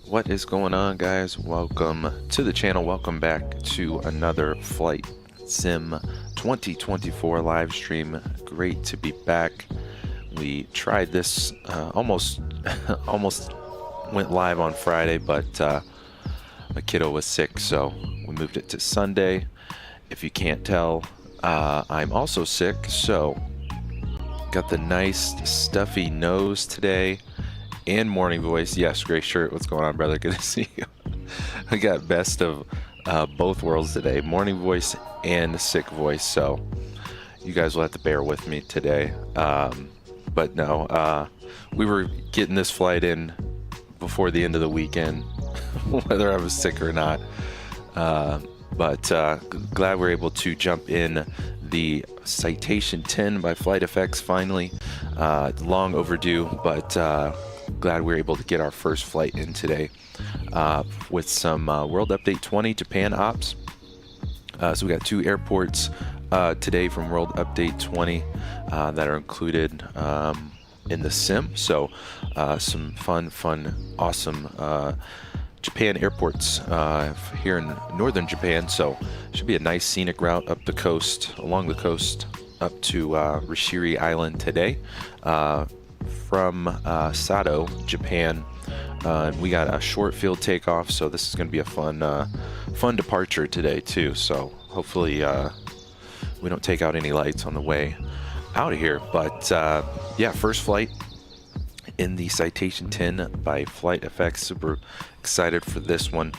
What is going on, guys? Welcome to the channel. Welcome back to another Flight Sim 2024 live stream. Great to be back. We tried this almost went live on Friday, but my kiddo was sick, so we moved it to Sunday. If you can't tell, I'm also sick, so got the nice stuffy nose today. And morning voice. Yes, gray shirt. What's going on, brother? Good to see you. I got best of both worlds today. Morning voice and sick voice. So you guys will have to bear with me today. But no, we were getting this flight in before the end of the weekend, whether I was sick or not. But glad we're able to jump in the Citation 10 by FlightFX finally. Long overdue, but glad we were able to get our first flight in today with some World Update 20 Japan ops. So we got 2 airports today from World Update 20 that are included in the sim. So some fun, awesome Japan airports here in northern Japan. So should be a nice scenic route up the coast, along the coast, up to Rishiri Island today. From Sado, Japan. We got a short field takeoff, so this is going to be a fun departure today too. So hopefully we don't take out any lights on the way out of here. But yeah, first flight in the Citation 10 by FlightFX. Super excited for this one.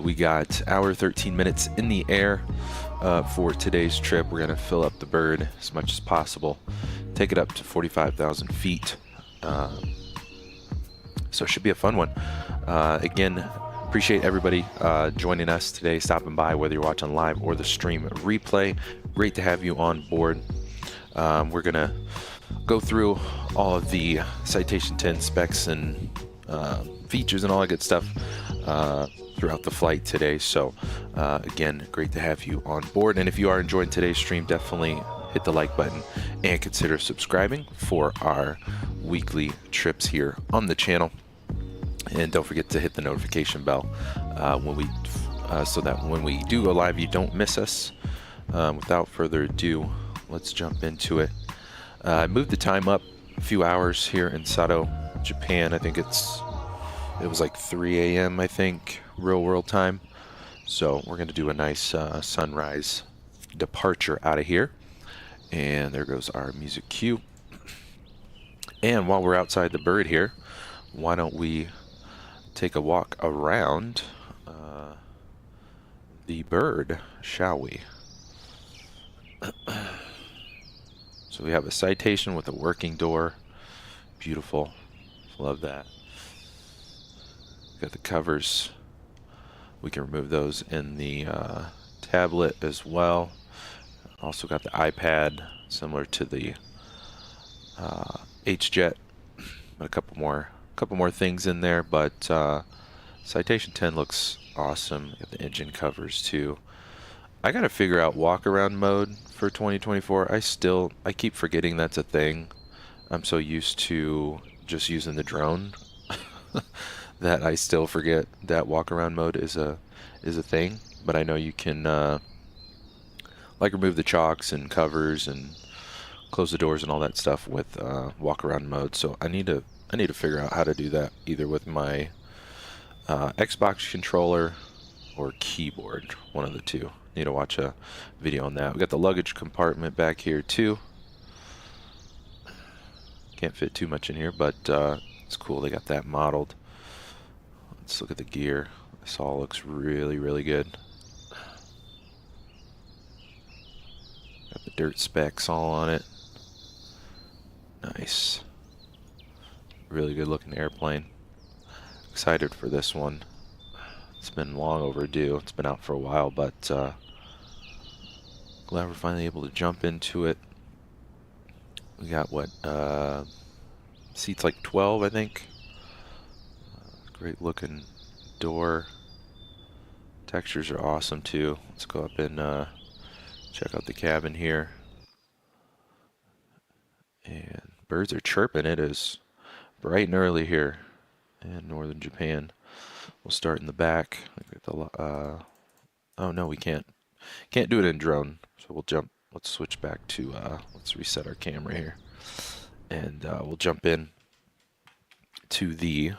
We got hour 13 minutes in the air for today's trip. We're going to fill up the bird as much as possible, take it up to 45,000 feet. So it should be a fun one. Again, appreciate everybody joining us today, stopping by, whether you're watching live or the stream replay. Great to have you on board. We're gonna go through all of the Citation 10 specs and features and all that good stuff throughout the flight today. So again, great to have you on board. And if you are enjoying today's stream, definitely hit the like button and consider subscribing for our weekly trips here on the channel. And don't forget to hit the notification bell so that when we do go live, you don't miss us. Without further ado, let's jump into it. I moved the time up a few hours here in Sado, Japan. I think it was like 3 a.m. I think, real world time. So we're going to do a nice sunrise departure out of here. And there goes our music cue. And while we're outside the bird here, why don't we take a walk around the bird, shall we? So we have a Citation with a working door. Beautiful. Love that. Got the covers. We can remove those in the tablet as well. Also got the iPad, similar to the HJet. A couple more things in there, but Citation 10 looks awesome. Got the engine covers too. I gotta figure out walk around mode for 2024. I keep forgetting that's a thing. I'm so used to just using the drone that I still forget that walk around mode is a thing. But I know you can like remove the chocks and covers and close the doors and all that stuff with walk around mode. So I need to figure out how to do that either with my Xbox controller or keyboard, one of the two. Need to watch a video on that. We got the luggage compartment back here too. Can't fit too much in here, but it's cool. They got that modeled. Let's look at the gear. This all looks really, really good. Got the dirt specs all on it. Nice. Really good looking airplane. Excited for this one. It's been long overdue. It's been out for a while, but glad we're finally able to jump into it. We got what, seats like 12, I think. Great looking door. Textures are awesome too. Let's go up and check out the cabin here. And birds are chirping. It is bright and early here in northern Japan. We'll start in the back. Oh no, we can't do it in drone. So we'll jump. Let's switch back to. Let's reset our camera here, and we'll jump in to the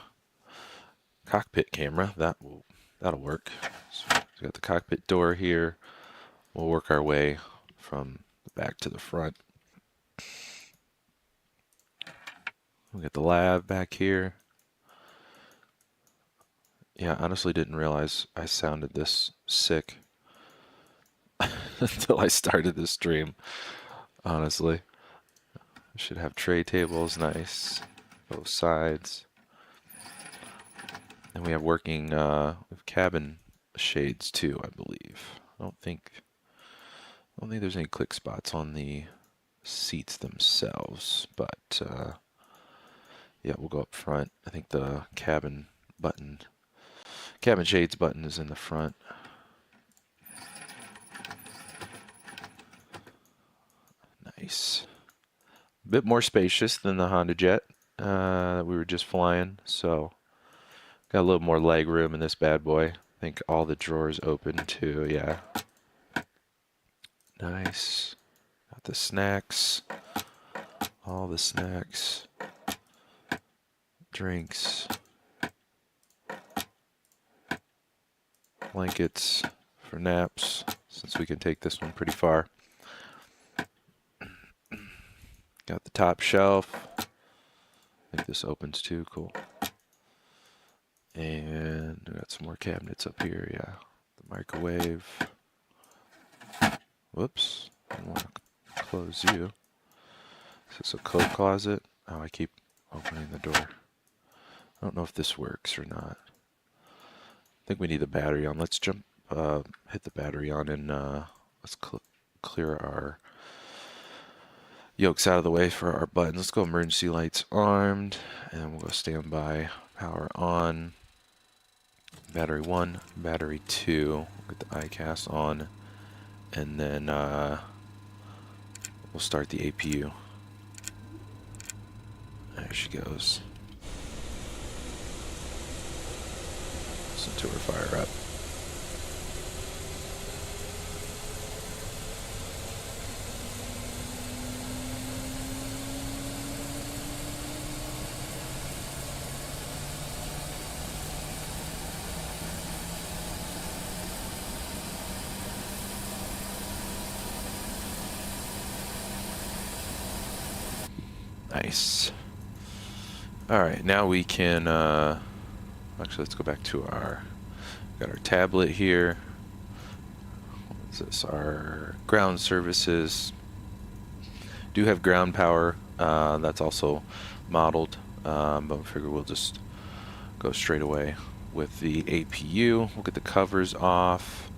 cockpit camera. That'll work. So we got the cockpit door here. We'll work our way from the back to the front. We got the lab back here. Yeah, honestly didn't realize I sounded this sick until I started this stream. Honestly. Should have tray tables, nice. Both sides. And we have working cabin shades too, I believe. I don't think there's any click spots on the seats themselves, but yeah, we'll go up front. I think the cabin shades button is in the front. Nice. A bit more spacious than the Honda Jet that we were just flying, so got a little more leg room in this bad boy. I think all the drawers open too, yeah. Nice. Got the snacks. All the snacks. Drinks. Blankets for naps, since we can take this one pretty far. Got the top shelf. I think this opens too, cool. And we got some more cabinets up here, yeah. The microwave. Whoops, I don't want to close you. Is this a coat closet? Oh, I keep opening the door. I don't know if this works or not. I think we need the battery on. Let's hit the battery on, and let's clear our yokes out of the way for our buttons. Let's go emergency lights armed, and we'll go standby, power on. Battery 1, battery 2, get the icaos on, and then we'll start the APU. There she goes. Listen to her fire up. Nice. Alright, now we can, actually let's go back to got our tablet here. What's this? Our ground services. Do have ground power, that's also modeled, but we figure we'll just go straight away with the APU. We'll get the covers off.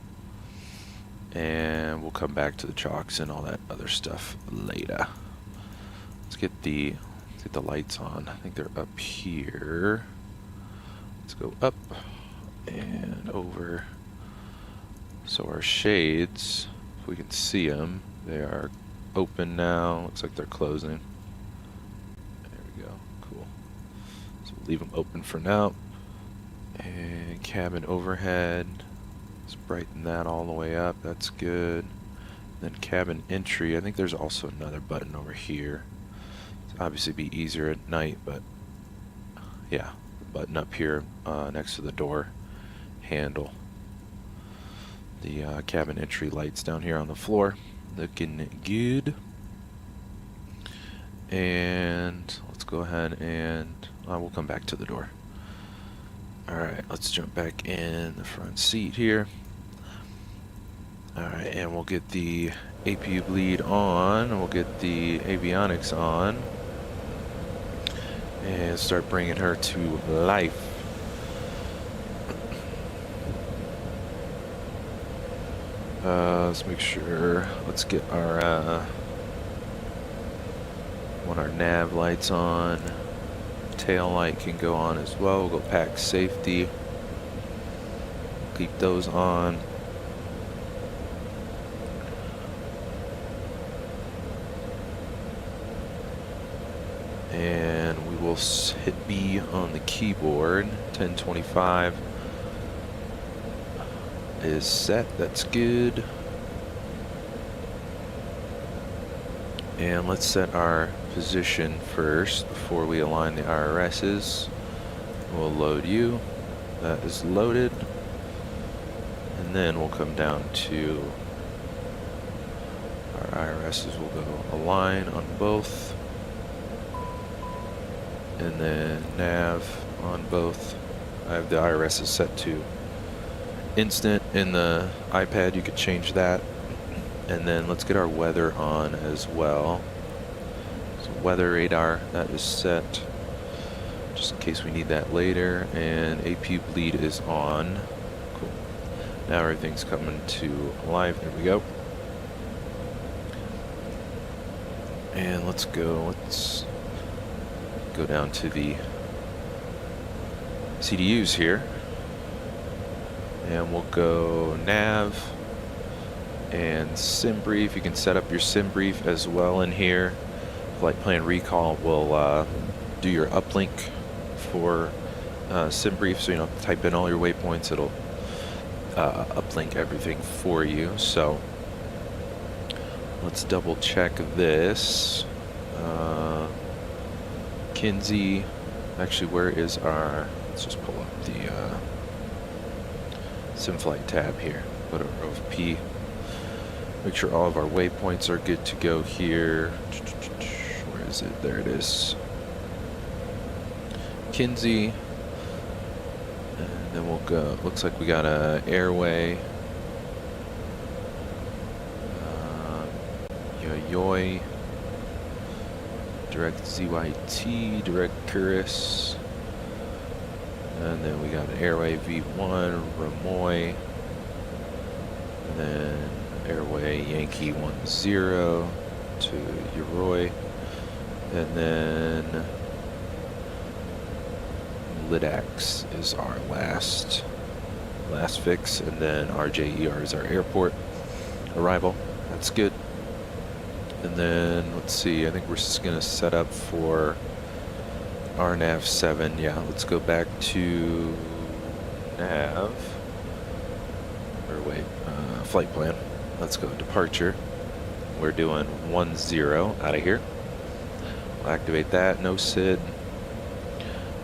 and we'll come back to the chocks and all that other stuff later. Let's get the lights on. I think they're up here. Let's go up and over. So our shades, if we can see them, they are open now. Looks like they're closing. There we go. Cool. So we'll leave them open for now. And cabin overhead. Let's brighten that all the way up. That's good. Then cabin entry. I think there's also another button over here. It's obviously be easier at night, but yeah, the button up here next to the door handle. The cabin entry lights down here on the floor. Looking good. And let's go ahead and we'll come back to the door. Alright, let's jump back in the front seat here. Alright, and we'll get the APU bleed on. We'll get the avionics on. And start bringing her to life. Let's make sure. Let's get our want our nav lights on. Tail light can go on as well. We'll go pack safety. Keep those on. And we will hit B on the keyboard. 1025 is set. That's good. And let's set our position first before we align the IRSs. We'll load you. That is loaded. And then we'll come down to our IRSs. We'll go align on both. And then nav on both. I have the IRSs set to instant. In the iPad you could change that. And then let's get our weather on as well. So weather radar, that is set just in case we need that later. And APU bleed is on. Cool. Now everything's coming to life. There we go. And let's go down to the CDUs here. And we'll go nav and Simbrief. You can set up your Simbrief as well in here. Flight plan recall will do your uplink for Simbrief, so you don't have to type in all your waypoints. It'll uplink everything for you. So let's double check this. Kinsey, actually, where is our? Let's just pull up the SimFlightTab here. Go to row of P. Make sure all of our waypoints are good to go here. Where is it? There it is. Kinsey. And then we'll go. Looks like we got a airway. Yoy. Direct ZYT. Direct Curus. And then we got an airway V1. Ramoy. And then airway Yankee 10 to Yoroi, and then Lidax is our last fix, and then RJER is our airport arrival. That's good. And then let's see, I think we're just gonna set up for our nav 7. Yeah, let's go back to nav, or wait, flight plan. Let's go departure. We're doing 10 out of here. We'll activate that. No SID.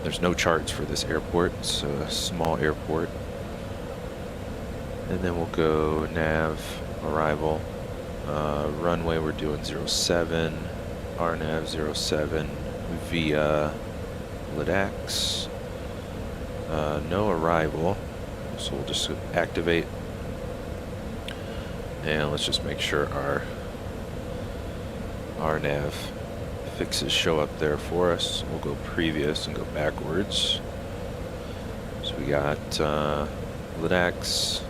There's no charts for this airport. It's a small airport. And then we'll go nav arrival. Runway we're doing 07. RNAV 07 via Lidax. No arrival. So we'll just activate. And let's just make sure our nav fixes show up there for us. We'll go previous and go backwards. So we got Lidax,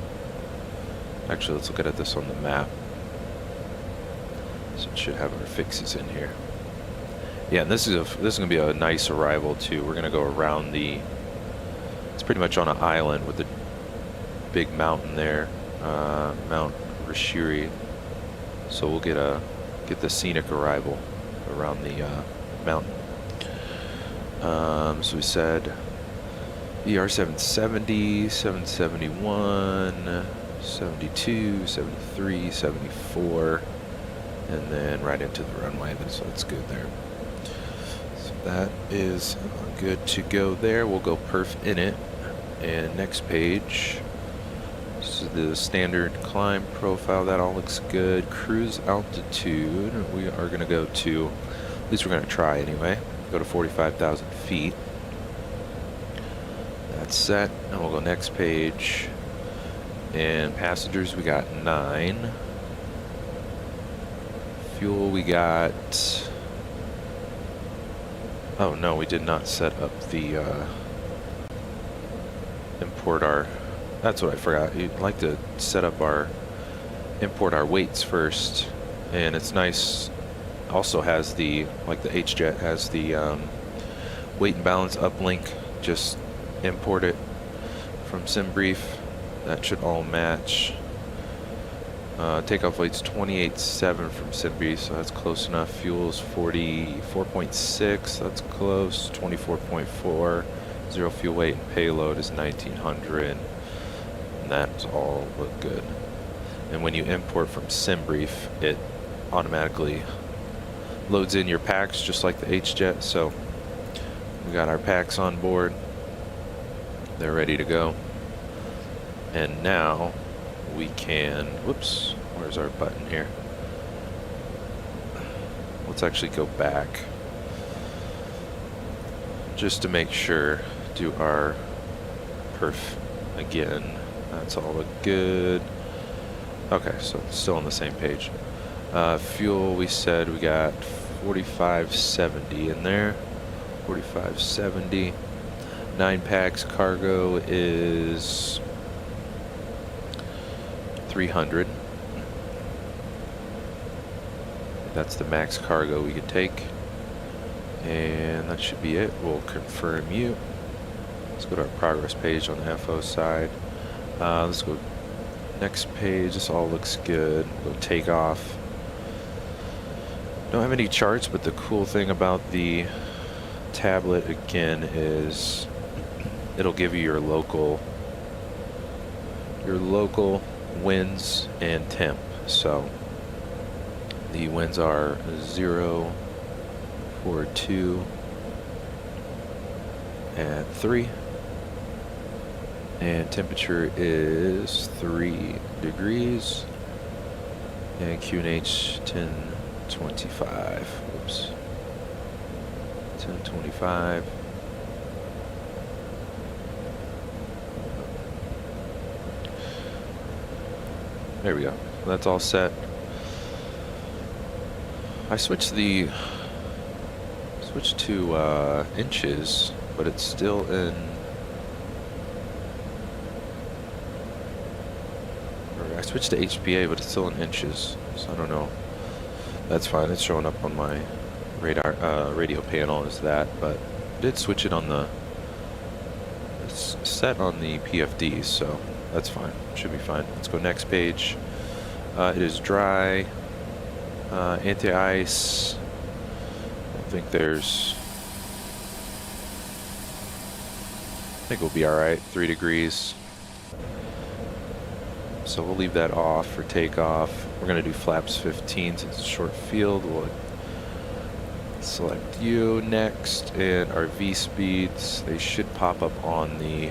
Actually, let's look at this on the map. So it should have our fixes in here. Yeah, and this is gonna be a nice arrival too. We're gonna go around the. It's pretty much on an island with a big mountain there, Mount Rishiri. So we'll get the scenic arrival around the mountain. So we said ER 770, 771, 72, 73, 74, and then right into the runway. So that's good there. So that is good to go there. We'll go perf in it. And next page. This is the standard climb profile. That all looks good. Cruise altitude. We are going to go to, at least we're going to try anyway, go to 45,000 feet. That's set. And we'll go next page. And passengers, we got 9. Fuel, we got... Oh no, we did not set up the import our... That's what I forgot. You'd like to set up our... import our weights first. And it's nice. Also has the... like the H-Jet has the weight and balance uplink. Just import it from Simbrief. That should all match. Takeoff weight's 28.7 from Simbrief, so that's close enough. Fuel's 44.6, that's close. 24.4. Zero fuel weight and payload is 1900. And that's all look good. And when you import from Simbrief, it automatically loads in your packs just like the H-Jet. So we got our packs on board. They're ready to go. And now we can, whoops, where's our button here? Let's actually go back just to make sure, do our perf again. That's all look good. Okay, so it's still on the same page. Fuel, we said we got 4570 in there. 4570. 9 packs. Cargo is 300. That's the max cargo we can take. And that should be it. We'll confirm you. Let's go to our progress page on the FO side. Let's go next page. This all looks good. We'll go take off. Don't have any charts, but the cool thing about the tablet again is it'll give you your local winds and temp. So the winds are 0, 4, 2, and 3, and temperature is 3 degrees, and QNH 1025. Whoops, 1025. There we go. That's all set. I switched to inches, but it's still in. Or I switched to HPA, but it's still in inches. So I don't know. That's fine. It's showing up on my radio panel as that, but I did switch it on the. It's set on the PFD, so that's fine. Should be fine. Let's go next page. It is dry. Anti-ice. I think we'll be alright. 3 degrees. So we'll leave that off for takeoff. We're going to do flaps 15 since it's a short field. We'll select you next, and our V speeds, they should pop up on the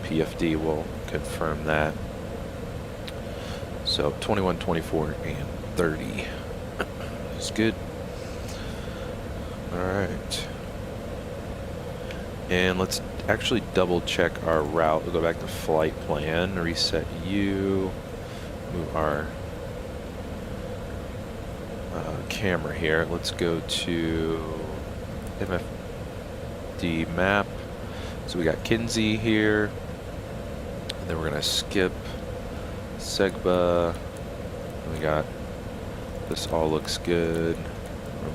PFD. We'll confirm that. So 21, 24, and 30 is good. Alright. And let's actually double check our route. We'll go back to flight plan, reset U, move our camera here. Let's go to MFD map. So we got Kinsey here. And then we're going to skip Segba. We got this. All looks good.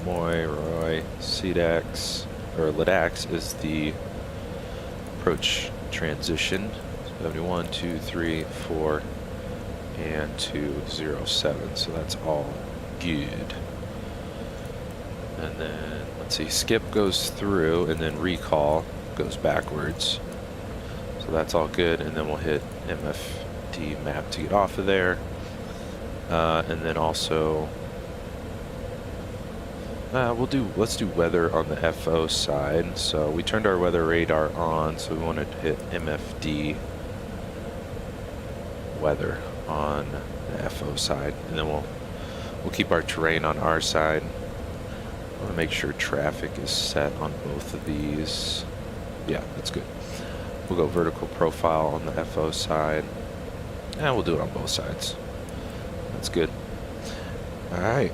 Roy, CDAX, or LIDAX is the approach transition. 71, 2, 3, 4, and 207. So that's all good. And then let's see, skip goes through, and then recall goes backwards. So that's all good. And then we'll hit MFD map to get off of there. And then also let's do weather on the FO side. So we turned our weather radar on, so we wanted to hit MFD weather on the FO side, and then we'll keep our terrain on our side. I want to make sure traffic is set on both of these. Yeah, that's good. We'll go vertical profile on the FO side, and we'll do it on both sides. That's good. All right.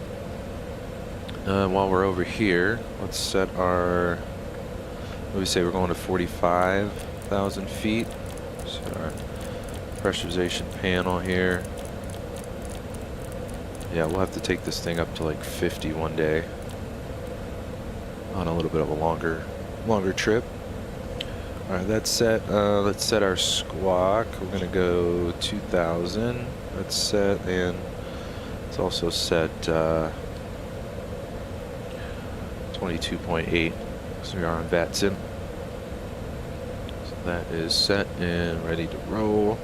While we're over here, let's set our, what do we say, we're going to 45,000 feet. Set our pressurization panel here. Yeah, we'll have to take this thing up to like 50 one day on a little bit of a longer trip. All right, that's set. Let's set our squawk. We're gonna go 2,000. That's set, and it's also set 22.8. So we are on VATSIM. So that is set and ready to roll.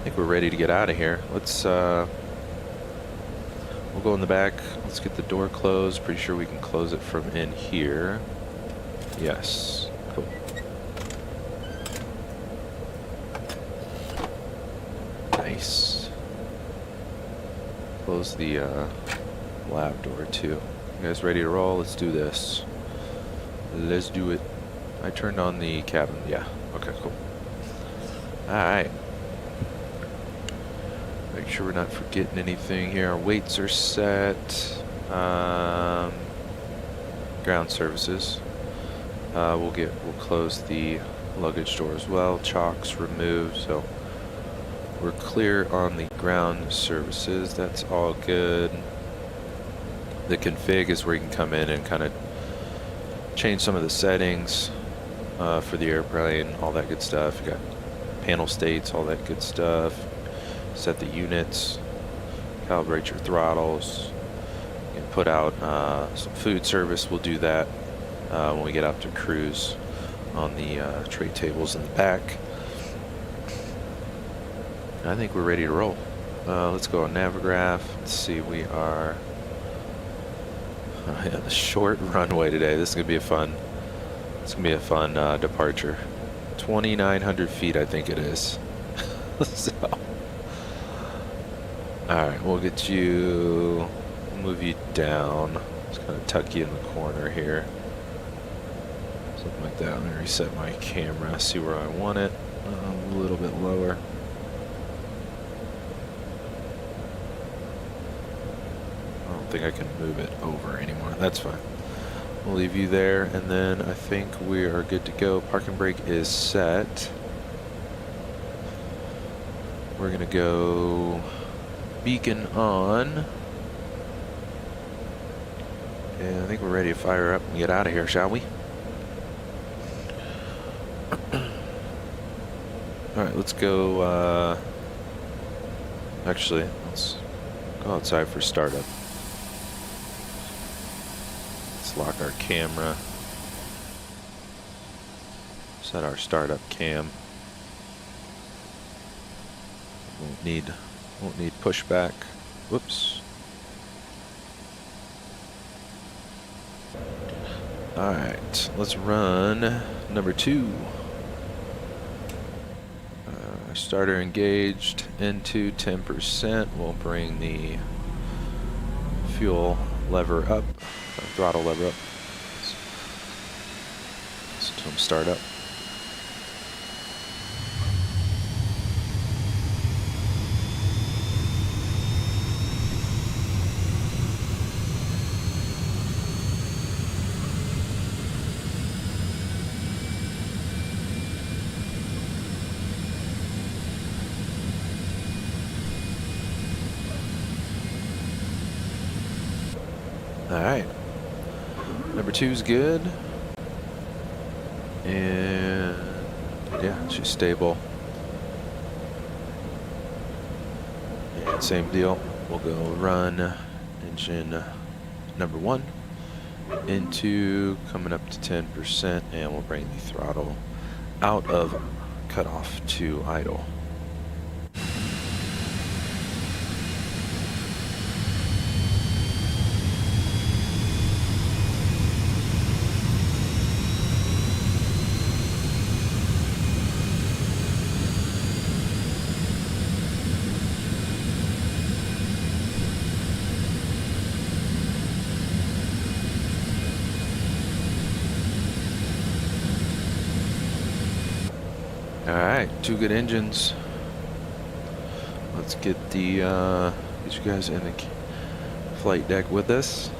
I think we're ready to get out of here. Let's we'll go in the back. Let's get the door closed. Pretty sure we can close it from in here. Yes. Cool. Nice. Close the lab door too. You guys ready to roll? Let's do this. Let's do it. I turned on the cabin. Yeah. Okay, cool. Alright. Make sure we're not forgetting anything here. Our weights are set. Ground services. We'll close the luggage door as well. Chocks removed, so we're clear on the ground services. That's all good. The config is where you can come in and kind of change some of the settings for the airplane, all that good stuff. You got panel states, all that good stuff. Set the units, calibrate your throttles. You can put out some food service. We'll do that when we get out to cruise on the tray tables in the back. I think we're ready to roll. Let's go on Navigraph. Let's see, we are yeah, the short runway today. This is gonna be a fun. It's gonna be a fun departure. 2,900 feet, I think it is. So, all right, we'll get you. We'll move you down. Just kind of tuck you in the corner here, something like that. Let me reset my camera. See where I want it. A little bit lower. I don't think I can move it over anymore. That's fine. We'll leave you there, and then I think we are good to go. Parking brake is set. We're gonna go beacon on. And I think we're ready to fire up and get out of here, shall we? Alright, let's go, actually, let's go outside for startup. Let's lock our camera. Set our startup cam. Won't need pushback. Whoops. Alright, let's run number 2. Starter engaged into 10%. We'll bring the fuel lever up, throttle lever up. Listen to them start up. Alright. Number 2's good. And yeah, she's stable. And same deal. We'll go run engine number 1 into coming up to 10%, and we'll bring the throttle out of cutoff to idle. Alright, 2 good engines. Let's get the get you guys in the flight deck with us.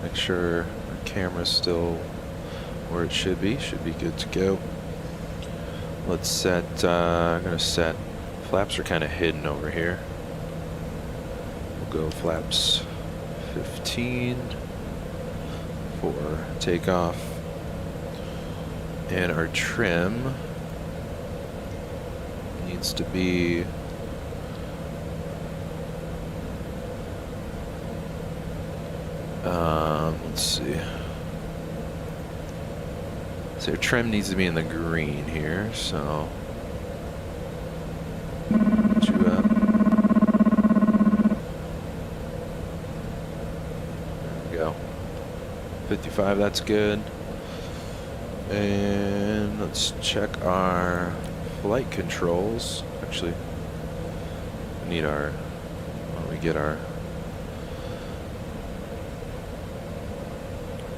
Make sure our camera's still where it should be. Should be good to go. Let's set, I'm gonna set, flaps are kind of hidden over here. We'll go flaps 15 for takeoff. And our trim needs to be let's see. So your trim needs to be in the green here, so put you up. There we go. 55, that's good. And let's check our flight controls. Actually, we need our, why don't we get our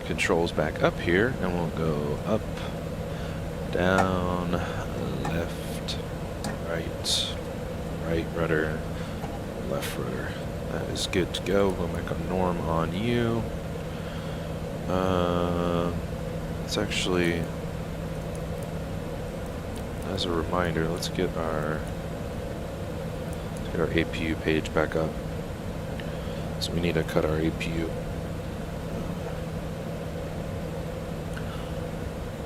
controls back up here, and we'll go up, down, left, right rudder, left rudder. That is good to go. We'll make a norm on you. It's actually, as a reminder, let's get our APU page back up. So we need to cut our APU.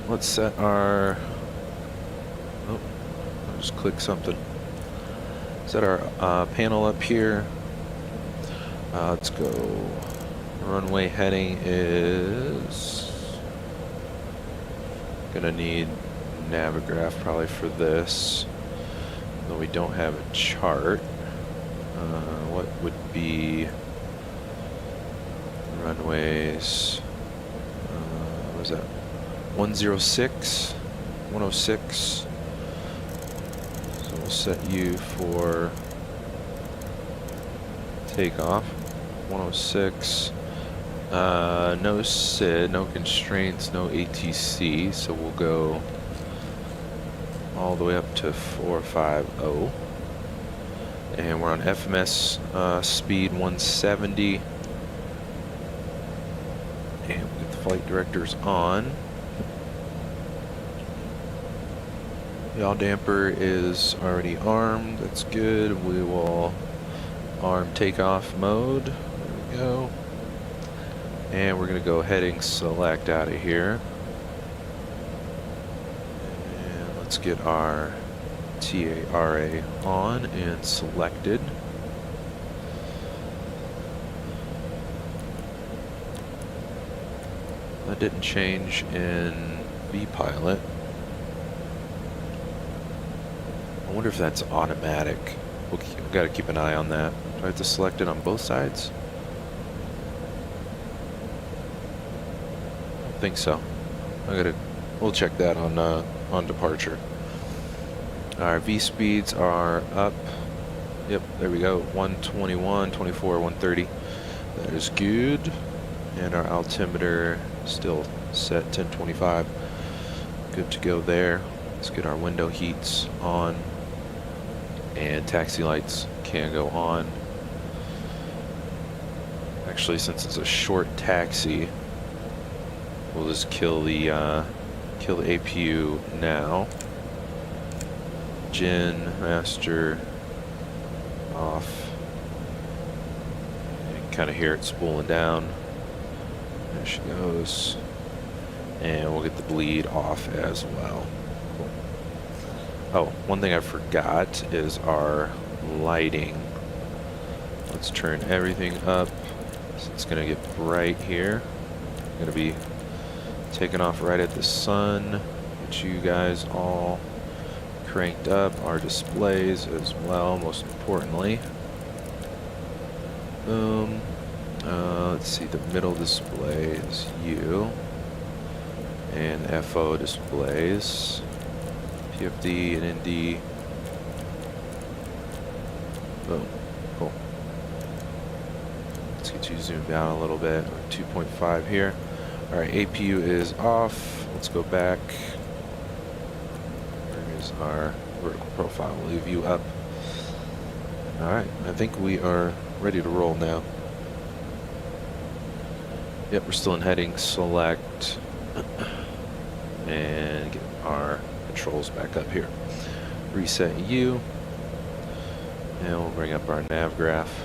Let's set our, oh, I'll just click something. Set our panel up here. Let's go. Runway heading is gonna need Navigraph probably for this, though we don't have a chart. What would be runways? What was that? 106, 106. So we'll set you for takeoff. 106. No SID, no constraints, no ATC. So we'll go all the way up to 450. And we're on FMS speed 170. And we'll get the flight directors on. Yaw damper is already armed. That's good. We will arm takeoff mode. There we go. And we're going to go heading select out of here. And let's get our TARA on and selected. That didn't change in vPilot. I wonder if that's automatic. We've got to keep an eye on that. Do I have to select it on both sides? I don't think so. We'll check that on departure. Our V speeds are up. Yep, there we go. 121, 24, 130. That is good. And our altimeter still set 1025. Good to go there. Let's get our window heats on. And taxi lights can go on. Actually, since it's a short taxi, we'll just kill the APU now. Gen master off. You can kind of hear it spooling down. There she goes. And we'll get the bleed off as well. Cool. Oh, one thing I forgot is our lighting. Let's turn everything up. So it's gonna get bright here. Gonna be taking off right at the sun. Get you guys all cranked up. Our displays as well, most importantly. Boom. Let's see, the middle display is you. And FO displays. PFD and ND. Boom. Cool. Let's get you zoomed out a little bit. 2.5 here. Alright, APU is off. Let's go back. There's our vertical profile. We'll leave you up. Alright, I think we are ready to roll now. Yep, we're still in heading select. And get our controls back up here. Reset U. And we'll bring up our nav graph.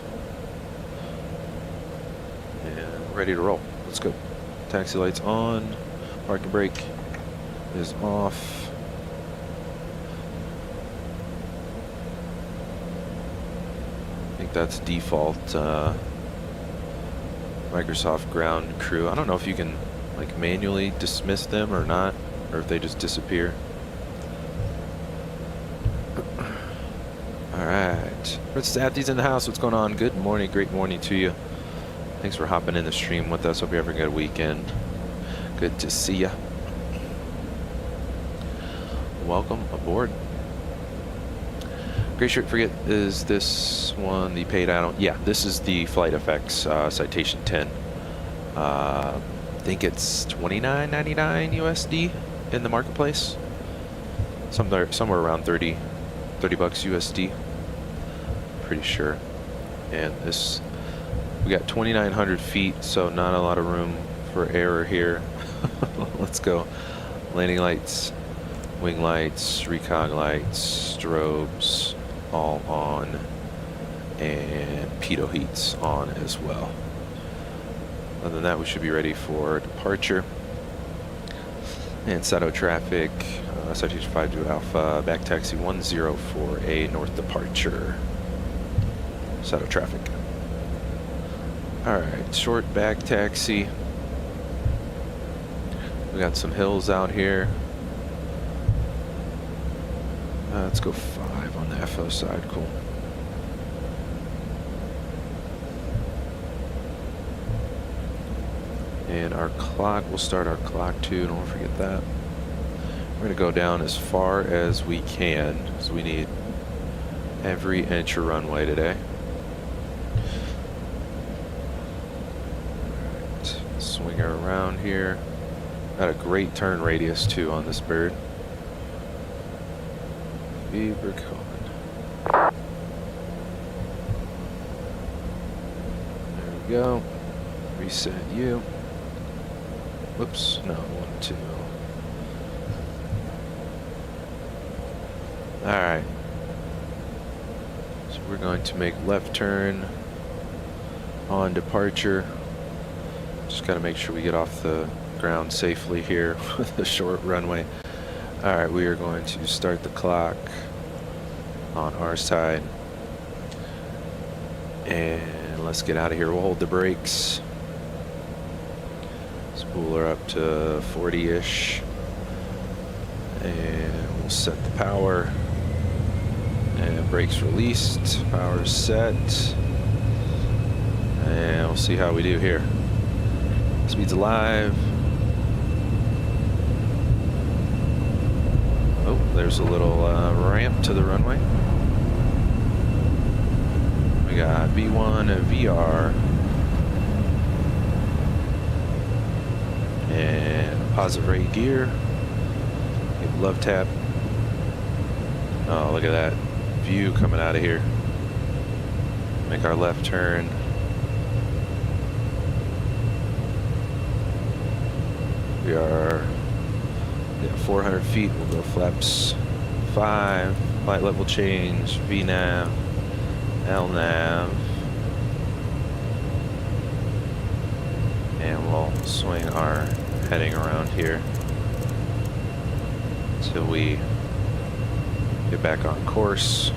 And ready to roll. Let's go. Taxi lights on. Parking brake is off. I think that's default Microsoft ground crew. I don't know if you can like manually dismiss them or not, or if they just disappear. Alright. Princess Apti's in the house. What's going on? Good morning. Great morning to you. Thanks for hopping in the stream with us. Hope you're having a good weekend. Good to see ya. Welcome aboard. Gray shirt, forget, is this one the paid add-on? Yeah, this is the FlightFX Citation 10. I think it's $29.99 USD in the marketplace. Somewhere around 30 bucks USD. Pretty sure. And this, we got 2,900 feet, so not a lot of room for error here. Let's go. Landing lights, wing lights, recog lights, strobes, all on, and pitot heats on as well. Other than that, we should be ready for departure. And Sado traffic, Citation 5 to Alpha, back taxi 104A, north departure. Sado traffic. Alright, short back taxi. We got some hills out here. Let's go 5 on the FO side, cool. And our clock, we'll start our clock too, don't forget that. We're going to go down as far as we can, because we need every inch of runway today. Alright, swing her around here. Got a great turn radius too on this bird. Beaver Con. There we go. Reset you. Whoops, no, 1, 2. Alright. So we're going to make left turn on departure. Just got to make sure we get off the ground safely here with a short runway. Alright, we are going to start the clock on our side. And let's get out of here. We'll hold the brakes. Spool her up to 40-ish. And we'll set the power. And brakes released. Power set. And we'll see how we do here. Speed's alive. Oh, there's a little ramp to the runway. We got V1 and VR. And positive rate gear. Love tap. Oh, look at that view coming out of here. Make our left turn. We are 400 feet. We'll go flaps 5. Flight level change. VNAV. LNAV. And we'll swing our heading around here till we get back on course.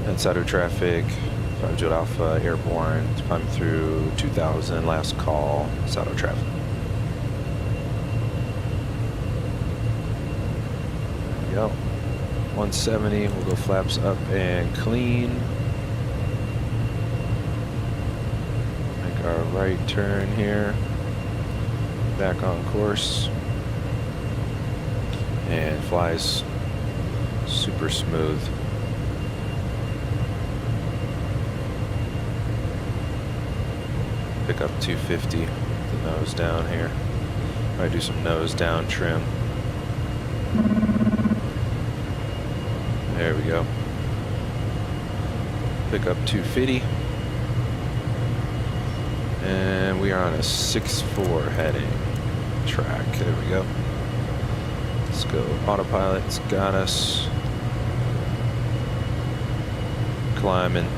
And Sado traffic, 5 Jet Alpha, airborne, climbing through 2000, last call, Sado traffic. There we go. 170, we'll go flaps up and clean. Make our right turn here. Back on course. And flies super smooth. Pick up 250, the nose down here. Might do some nose down trim. There we go. Pick up 250. And we are on a 6-4 heading track. There we go. Let's go. Autopilot, it's got us. Climbing.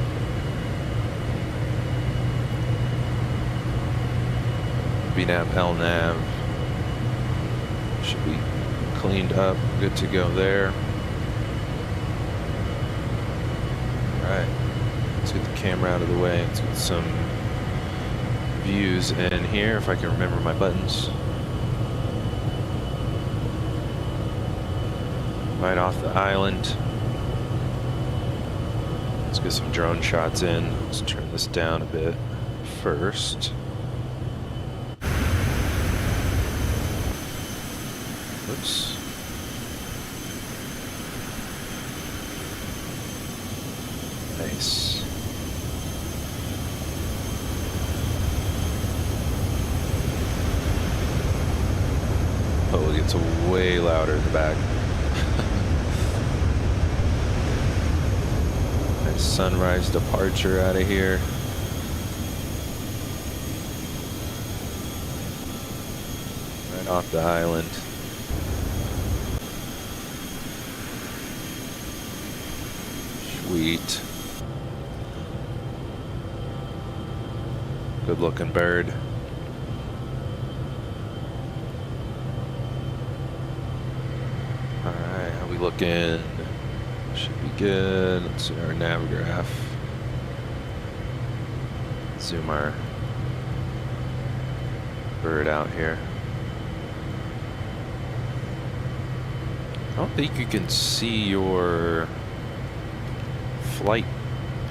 VNAV, LNAV. Should be cleaned up. Good to go there. Alright. Let's get the camera out of the way. Let's get some views in here if I can remember my buttons. Right off the island. Let's get some drone shots in. Let's turn this down a bit first. Oops. Nice. Oh, it gets way louder in the back. Nice sunrise departure out of here. Right off the island. Sweet. Good looking bird. Alright, how we looking? Should be good. Let's see our Navigraph. Zoom our bird out here. I don't think you can see your flight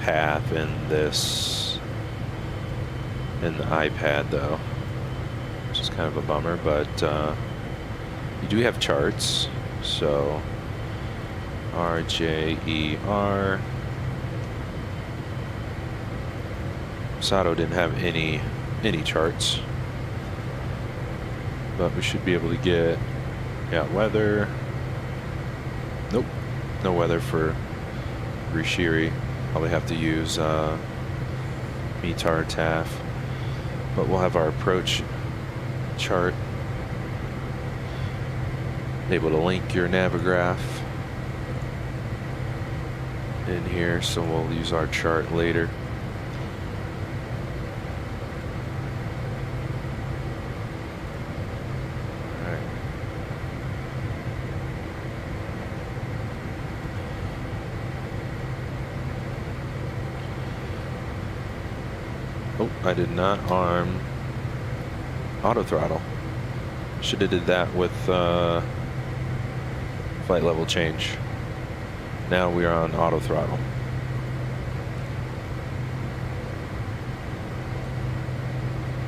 path in this, in the iPad though, which is kind of a bummer, but you do have charts, so RJER. Sado didn't have any charts, but we should be able to get, yeah, weather. Nope, no weather for Rishiri. Probably have to use METAR/TAF, but we'll have our approach chart. Able to link your Navigraph in here, so we'll use our chart later. Alright. Oh, I did not arm auto throttle. Should have did that with flight level change. Now we are on auto throttle.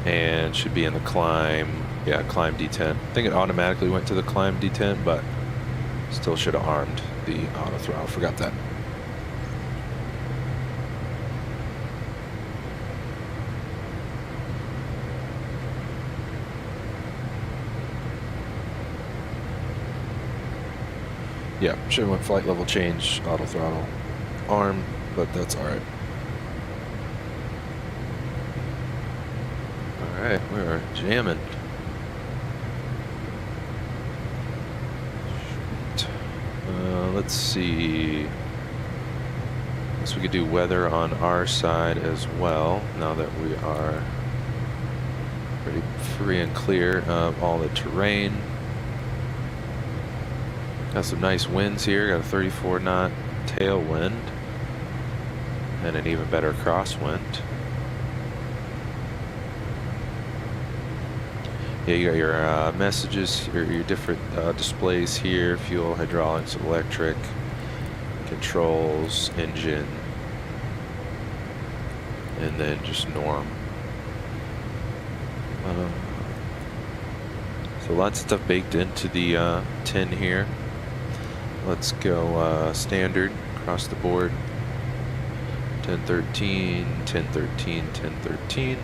And should be in the climb. Yeah, climb detent. I think it automatically went to the climb detent, but still should have armed the auto throttle. Forgot that. Yeah, should have went flight level change, auto throttle, arm, but that's alright. Alright, we are jamming. Let's see. Guess we could do weather on our side as well, now that we are Pretty free and clear of all the terrain. Got some nice winds here. Got a 34 knot tailwind and an even better crosswind. Yeah, you got your messages, your different displays here: fuel, hydraulics, electric, controls, engine, and then just norm. So lots of stuff baked into the tin here. Let's go standard across the board. 1013, 1013, 1013.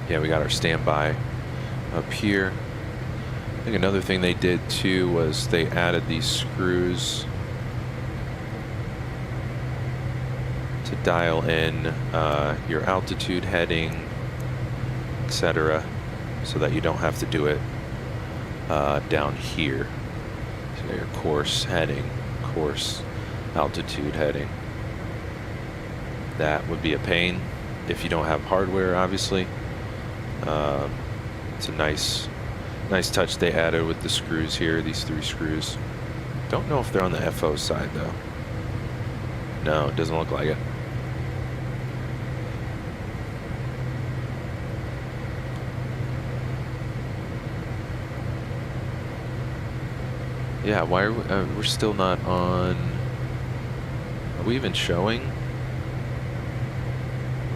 Yeah, we got our standby up here. I think another thing they did too was they added these screws to dial in your altitude heading, etc., so that you don't have to do it down here. So your course heading, course altitude heading. That would be a pain if you don't have hardware, obviously. It's a nice touch they added with the screws here, these 3 screws. Don't know if they're on the FO side though. No, it doesn't look like it. Yeah, why are we're still not on? Are we even showing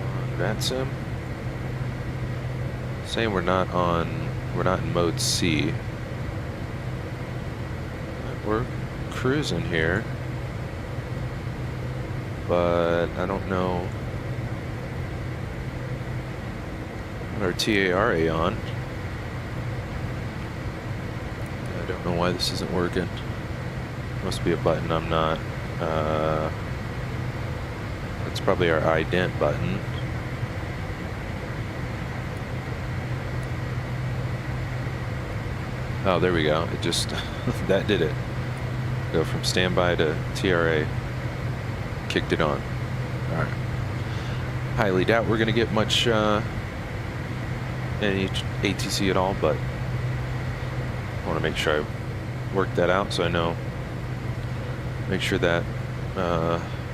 on VATSIM? Saying we're not in mode C. We're cruising here, but I don't know what our TARA on. I don't know why this isn't working. Must be a button I'm not. That's probably our ident button. Oh, there we go. It just that did it. Go from standby to TRA. Kicked it on. All right. Highly doubt we're going to get much any ATC at all, but I want to make sure I work that out so I know. Make sure that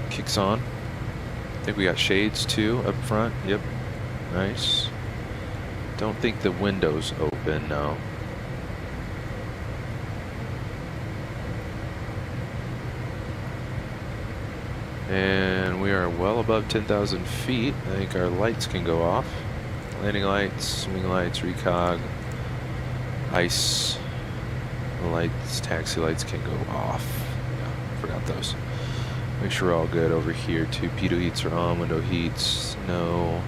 kicks on. I think we got shades too up front. Yep. Nice. Don't think the window's open now. And we are well above 10,000 feet. I think our lights can go off. Landing lights, swing lights, recog, ice lights, taxi lights can go off. Yeah, forgot those. Make sure we're all good over here too. Pitot heats are on, window heats, no.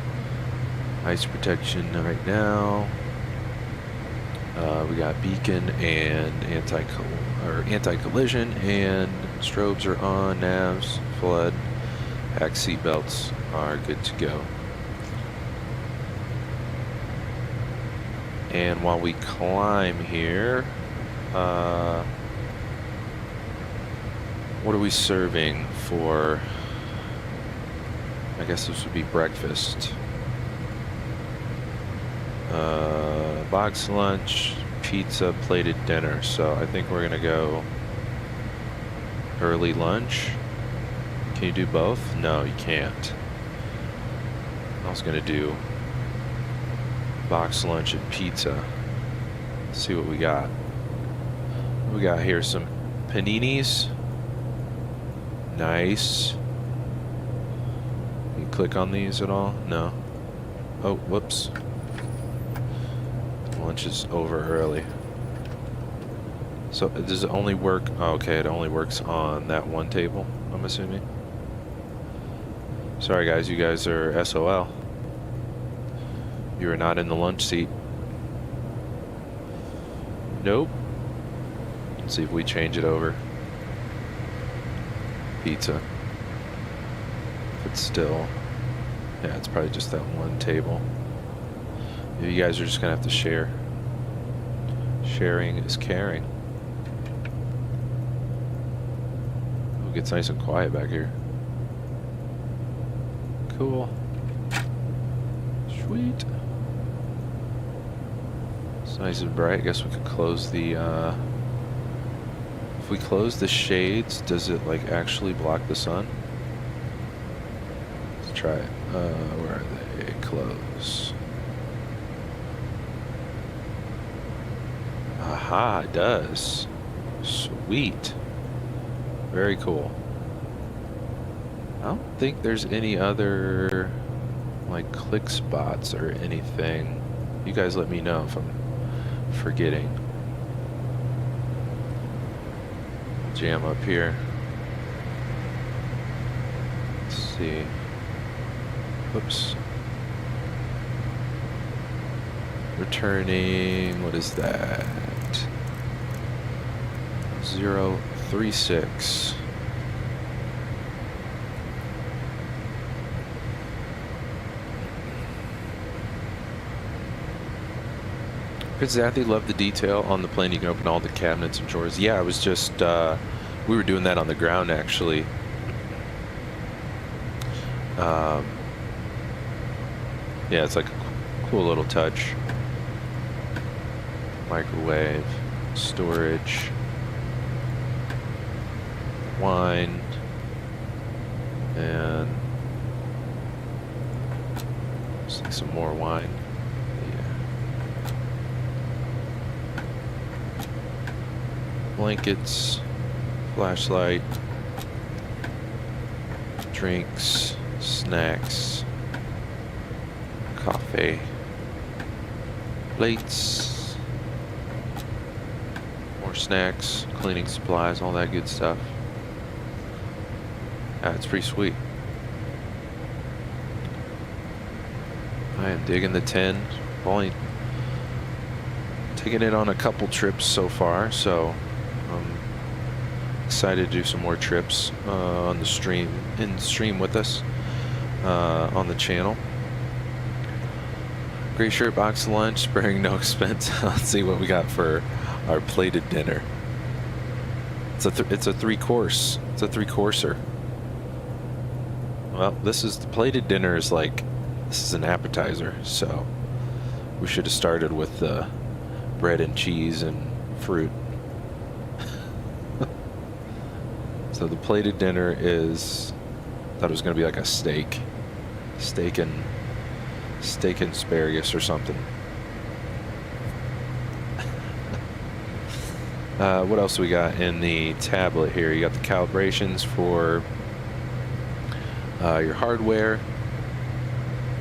Ice protection right now. We got beacon and anti-collision, and strobes are on, navs, flood, pack seatbelts are good to go. And while we climb here, what are we serving for? I guess this would be breakfast. Box lunch, pizza, plated dinner. So I think we're gonna go early lunch. Can you do both? No, you can't. I was gonna do box lunch and pizza. Let's see what we got. We got here some paninis. Nice. Can you click on these at all? No. Oh, whoops. Lunch is over early. So does it only work? Oh, okay, it only works on that one table, I'm assuming. Sorry guys, you guys are SOL. You are not in the lunch seat. Nope. Let's see if we change it over. Pizza. If it's still, yeah, it's probably just that one table. You guys are just gonna have to share. Sharing is caring. Oh, it gets nice and quiet back here. Cool. Sweet. It's nice and bright. I guess we could close the, if we close the shades, does it like actually block the sun? Let's try it. Where are they? Close. Aha, it does. Sweet. Very cool. I don't think there's any other like click spots or anything. You guys let me know if I'm forgetting. Jam up here. Let's see. Whoops. Returning, what is that? 036. Prince Zathy, love the detail on the plane. You can open all the cabinets and drawers. Yeah, I was just, we were doing that on the ground actually. Yeah, it's like a cool little touch. Microwave, storage, wine, and some more wine. Blankets, flashlight, drinks, snacks, coffee, plates, more snacks, cleaning supplies, all that good stuff. Yeah, it's pretty sweet. I am digging the 10. Only taking it on a couple trips so far, so excited to do some more trips on the stream, with us on the channel. Great shirt, box of lunch, sparing no expense. Let's see what we got for our plated dinner. It's a three-course. It's a three-courser. Well, this is the plated dinner is like, this is an appetizer, so we should have started with the bread and cheese and fruit. So the plated dinner is, I thought it was going to be like a steak and asparagus or something. What else we got in the tablet here? You got the calibrations for your hardware.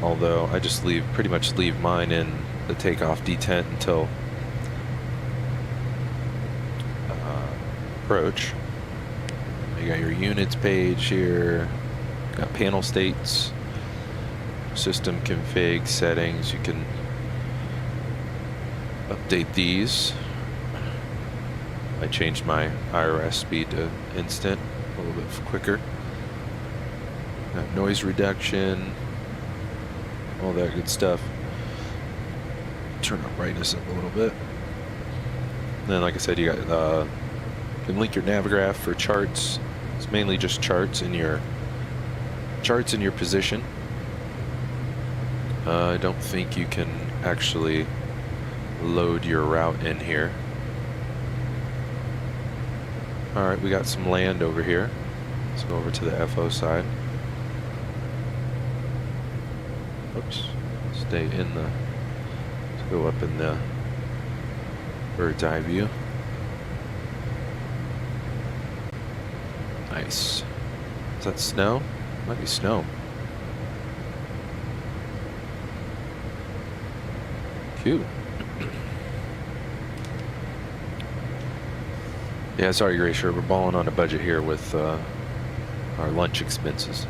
Although I just pretty much leave mine in the takeoff detent until approach. You got your units page here, got panel states, system config, settings. You can update these. I changed my IRS speed to instant, a little bit quicker. Got noise reduction, all that good stuff. Turn our brightness up a little bit. And then, like I said, you got you can link your Navigraph for charts. It's mainly just charts in your position. I don't think you can actually load your route in here. All right, we got some land over here. Let's go over to the FO side. Oops. Stay in the. Let's go up in the bird's eye view. Nice. Is that snow? Might be snow. Cute. Yeah, sorry, Gray Shirt. We're balling on a budget here with our lunch expenses.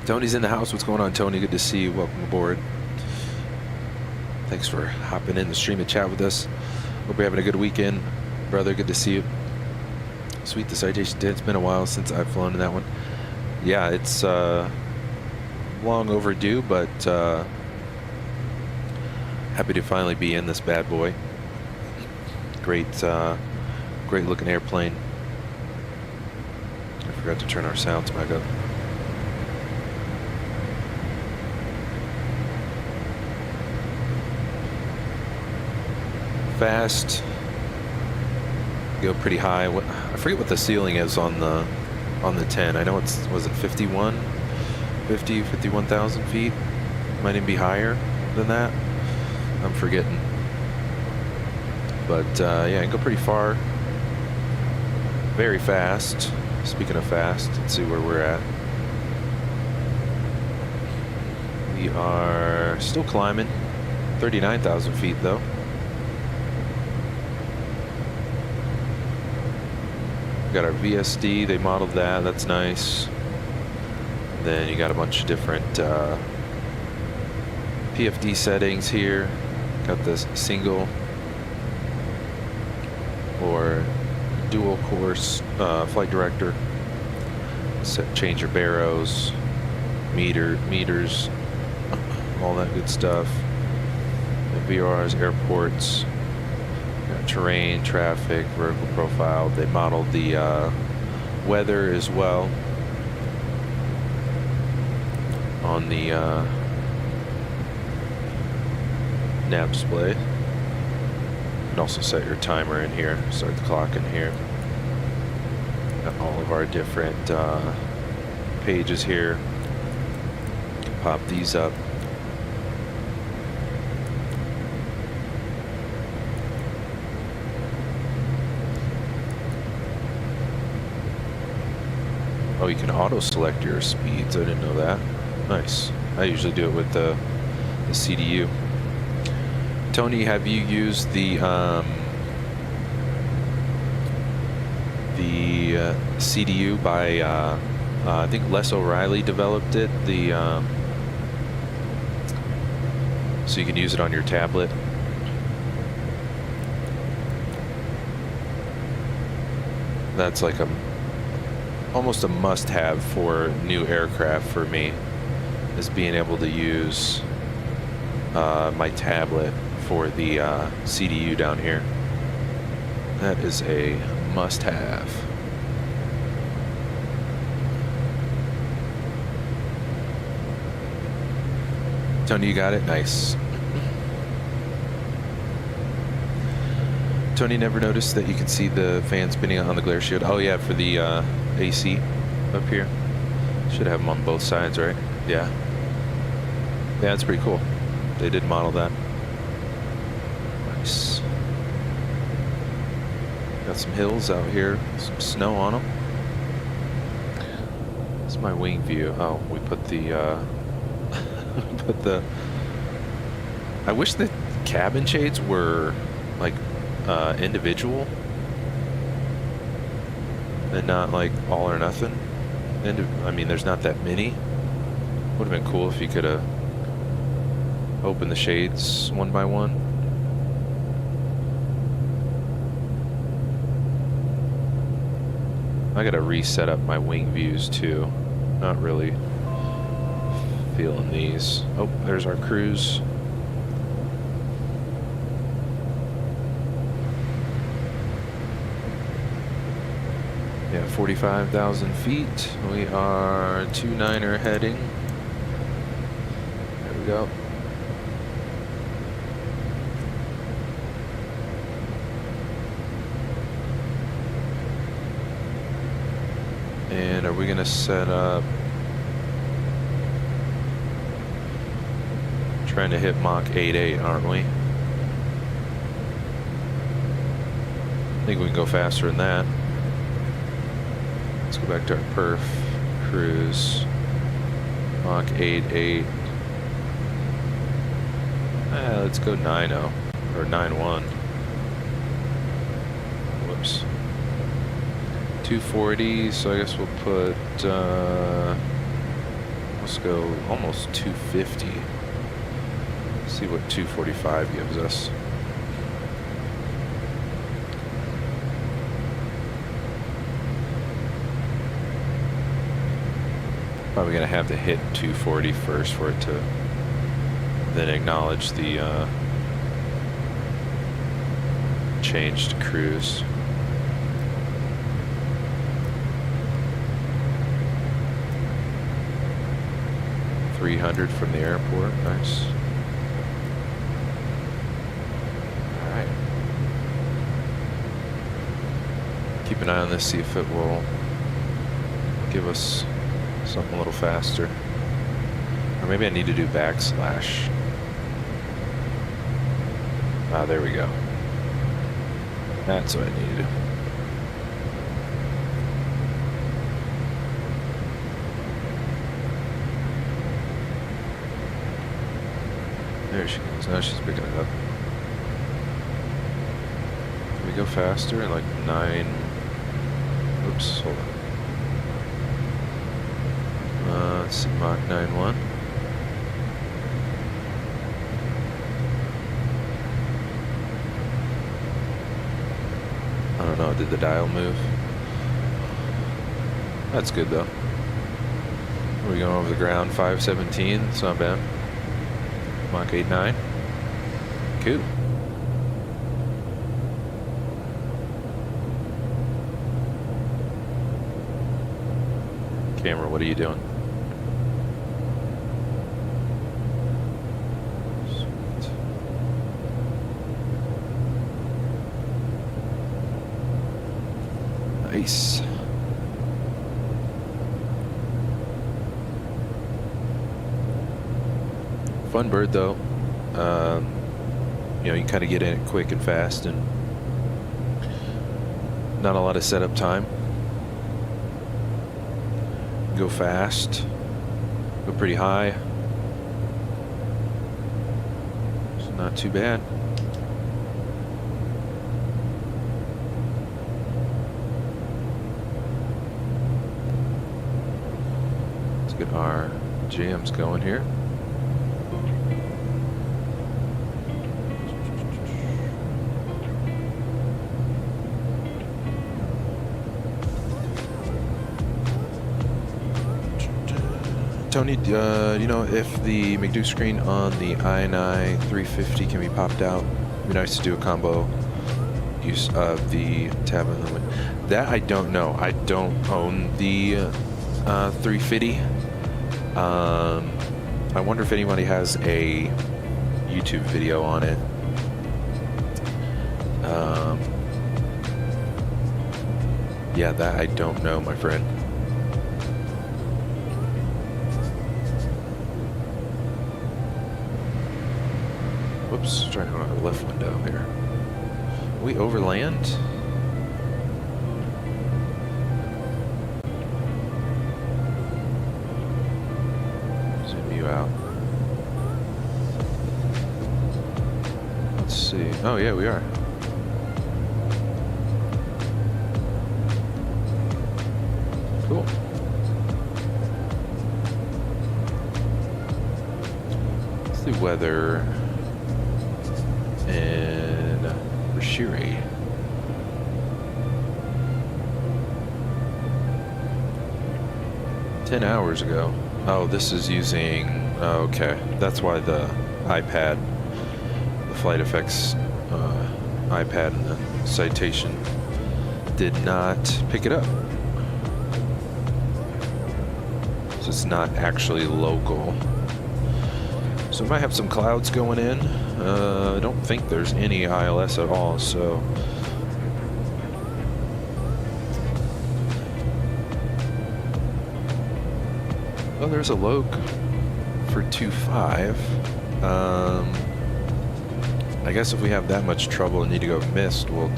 Tony's in the house. What's going on, Tony? Good to see you. Welcome aboard. Thanks for hopping in the stream and chat with us. Hope you're having a good weekend, brother. Good to see you. Sweet, the Citation X. It's been a while since I've flown in that one. Yeah, it's long overdue, but happy to finally be in this bad boy. Great, great looking airplane. I forgot to turn our sounds back up. fast. Go pretty high. I forget what the ceiling is on the 10. I know was it 51,000 feet? Might even be higher than that. I'm forgetting. But yeah, I can go pretty far. Very fast. Speaking of fast, let's see where we're at. We are still climbing. 39,000 feet though. We got our VSD, they modeled that, that's nice. And then you got a bunch of different PFD settings here. Got this single or dual course flight director. Change your barrows, meters, all that good stuff. VRs, airports, terrain, traffic, vertical profile. They modeled the weather as well on the nav display. You can also set your timer in here, start the clock in here. Got all of our different pages here. Pop these up. Oh, you can auto select your speeds. I didn't know that. Nice. I usually do it with the CDU. Tony, have you used the CDU by I think Les O'Reilly developed it. So you can use it on your tablet. That's like almost a must-have for new aircraft for me, is being able to use my tablet for the CDU down here. That is a must-have. Tony, you got it? Nice. Tony, never noticed that you can see the fan spinning on the glare shield. Oh yeah, for the AC up here. Should have them on both sides, right? Yeah. Yeah, that's pretty cool. They did model that. Nice. Got some hills out here, some snow on them. That's my wing view. Oh, we put the I wish the cabin shades were like individual and not like all or nothing. I mean, there's not that many. Would have been cool if you could have opened the shades one by one. I gotta reset up my wing views too. Not really feeling these. Oh, there's our cruise. Yeah, 45,000 feet. We are 29er heading. There we go. And are we gonna set up? Trying to hit Mach 8.8, aren't we? I think we can go faster than that. Let's go back to our perf cruise. Mach 8.8. Let's go 9.0 or 9.1. Whoops. 240. So I guess we'll put. Let's go almost 250. See what 245 gives us. Probably gonna have to hit 240 first for it to then acknowledge the change to cruise. $300 from the airport, nice. keep an eye on this, see if it will give us something a little faster. Or maybe I need to do backslash. Ah, there we go. That's what I need to do. There she goes. Now she's picking it up. Can we go faster in like 9? Oops, hold on. Let's see, Mach 9.1. I don't know, did the dial move? That's good though. Are we going over the ground? 517, it's not bad. Mach 8.9. Cool. Camera, what are you doing? Sweet. Nice. Fun bird though. You know, you kind of get in it quick and fast, and not a lot of setup time. Go fast, go pretty high. It's not too bad. Let's get our jams going here. Tony, do you know if the McDo screen on the i9 350 can be popped out? It'd be nice to do a combo use of the tab and the win. That I don't know. I don't own the 350. I wonder if anybody has a YouTube video on it. Yeah, that I don't know, my friend. Whoops, trying to go out the left window here. We overland? Zoom you out. Let's see. Oh yeah, we are. Cool. Let's do weather. And Rishiri. $10 hours ago. Oh, this is using. Oh, okay, that's why the iPad, the FlightFX iPad, and the Citation did not pick it up. So it's not actually local. So we might have some clouds going in. I don't think there's any ILS at all, so well, there's a Yoke for 2.5. I guess if we have that much trouble and need to go missed, we'll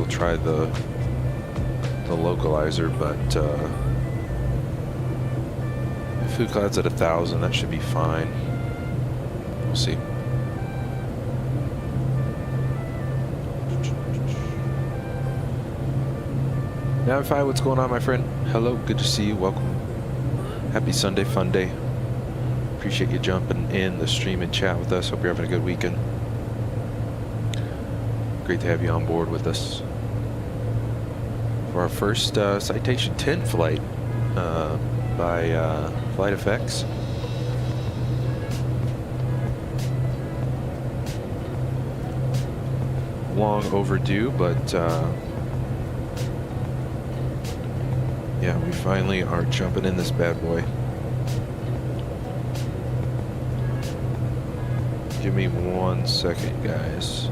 try the localizer, but food clouds at 1,000, that should be fine. We'll see. Navify, what's going on, my friend? Hello, good to see you. Welcome. Happy Sunday, fun day. Appreciate you jumping in the stream and chat with us. Hope you're having a good weekend. Great to have you on board with us for our first Citation 10 flight by FlightFX. Long overdue, but yeah, we finally are jumping in this bad boy. Give me 1 second, guys.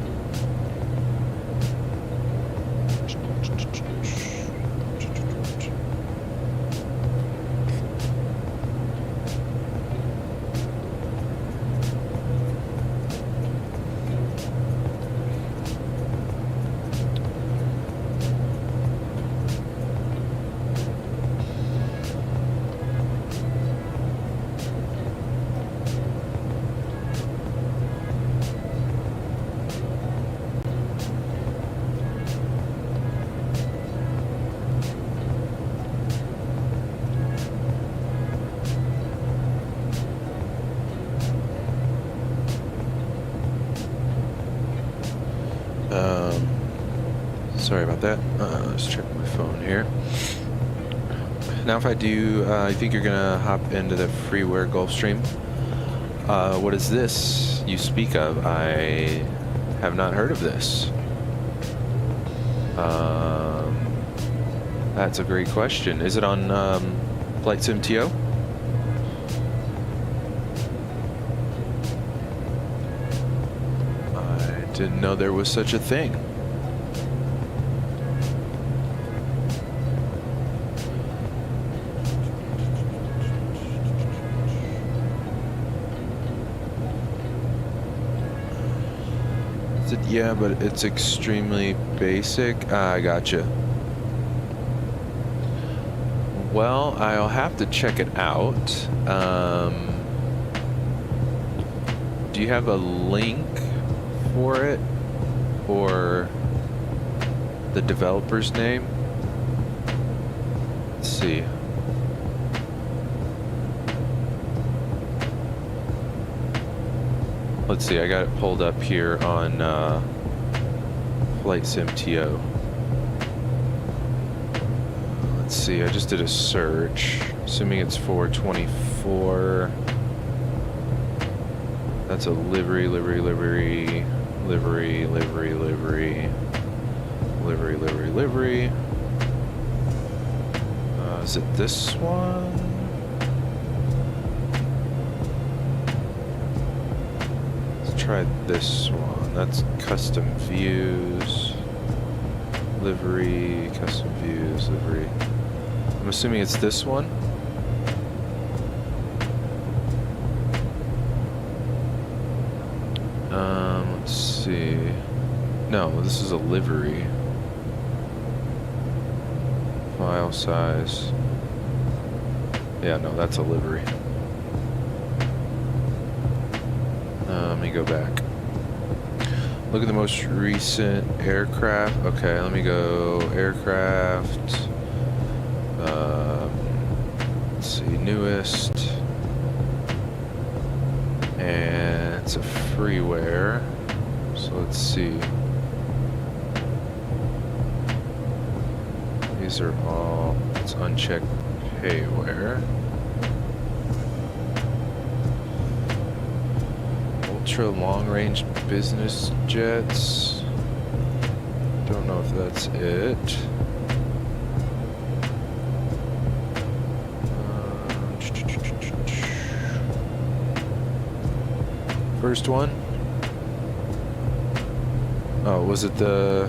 Sorry about that. Let's check my phone here. Now if I do, I think you're gonna hop into the freeware Gulfstream. What is this you speak of? I have not heard of this. That's a great question. Is it on Flight Sim TO? I didn't know there was such a thing. Yeah, but it's extremely basic. I gotcha. Well, I'll have to check it out. Do you have a link for it or the developer's name? Let's see. Let's see, I got it pulled up here on Flight Sim TO. Let's see, I just did a search. Assuming it's 424. That's a livery. Is it this one? Try this one. That's custom views, livery, custom views, livery. I'm assuming it's this one. Let's see. No, this is a livery. File size. Yeah, no, that's a livery. Let me go back. Look at the most recent aircraft. Okay, let me go aircraft. Let's see, newest. And it's a freeware. So let's see. These are all, it's unchecked payware. Ultra long-range business jets. Don't know if that's it. First one. Oh, was it the?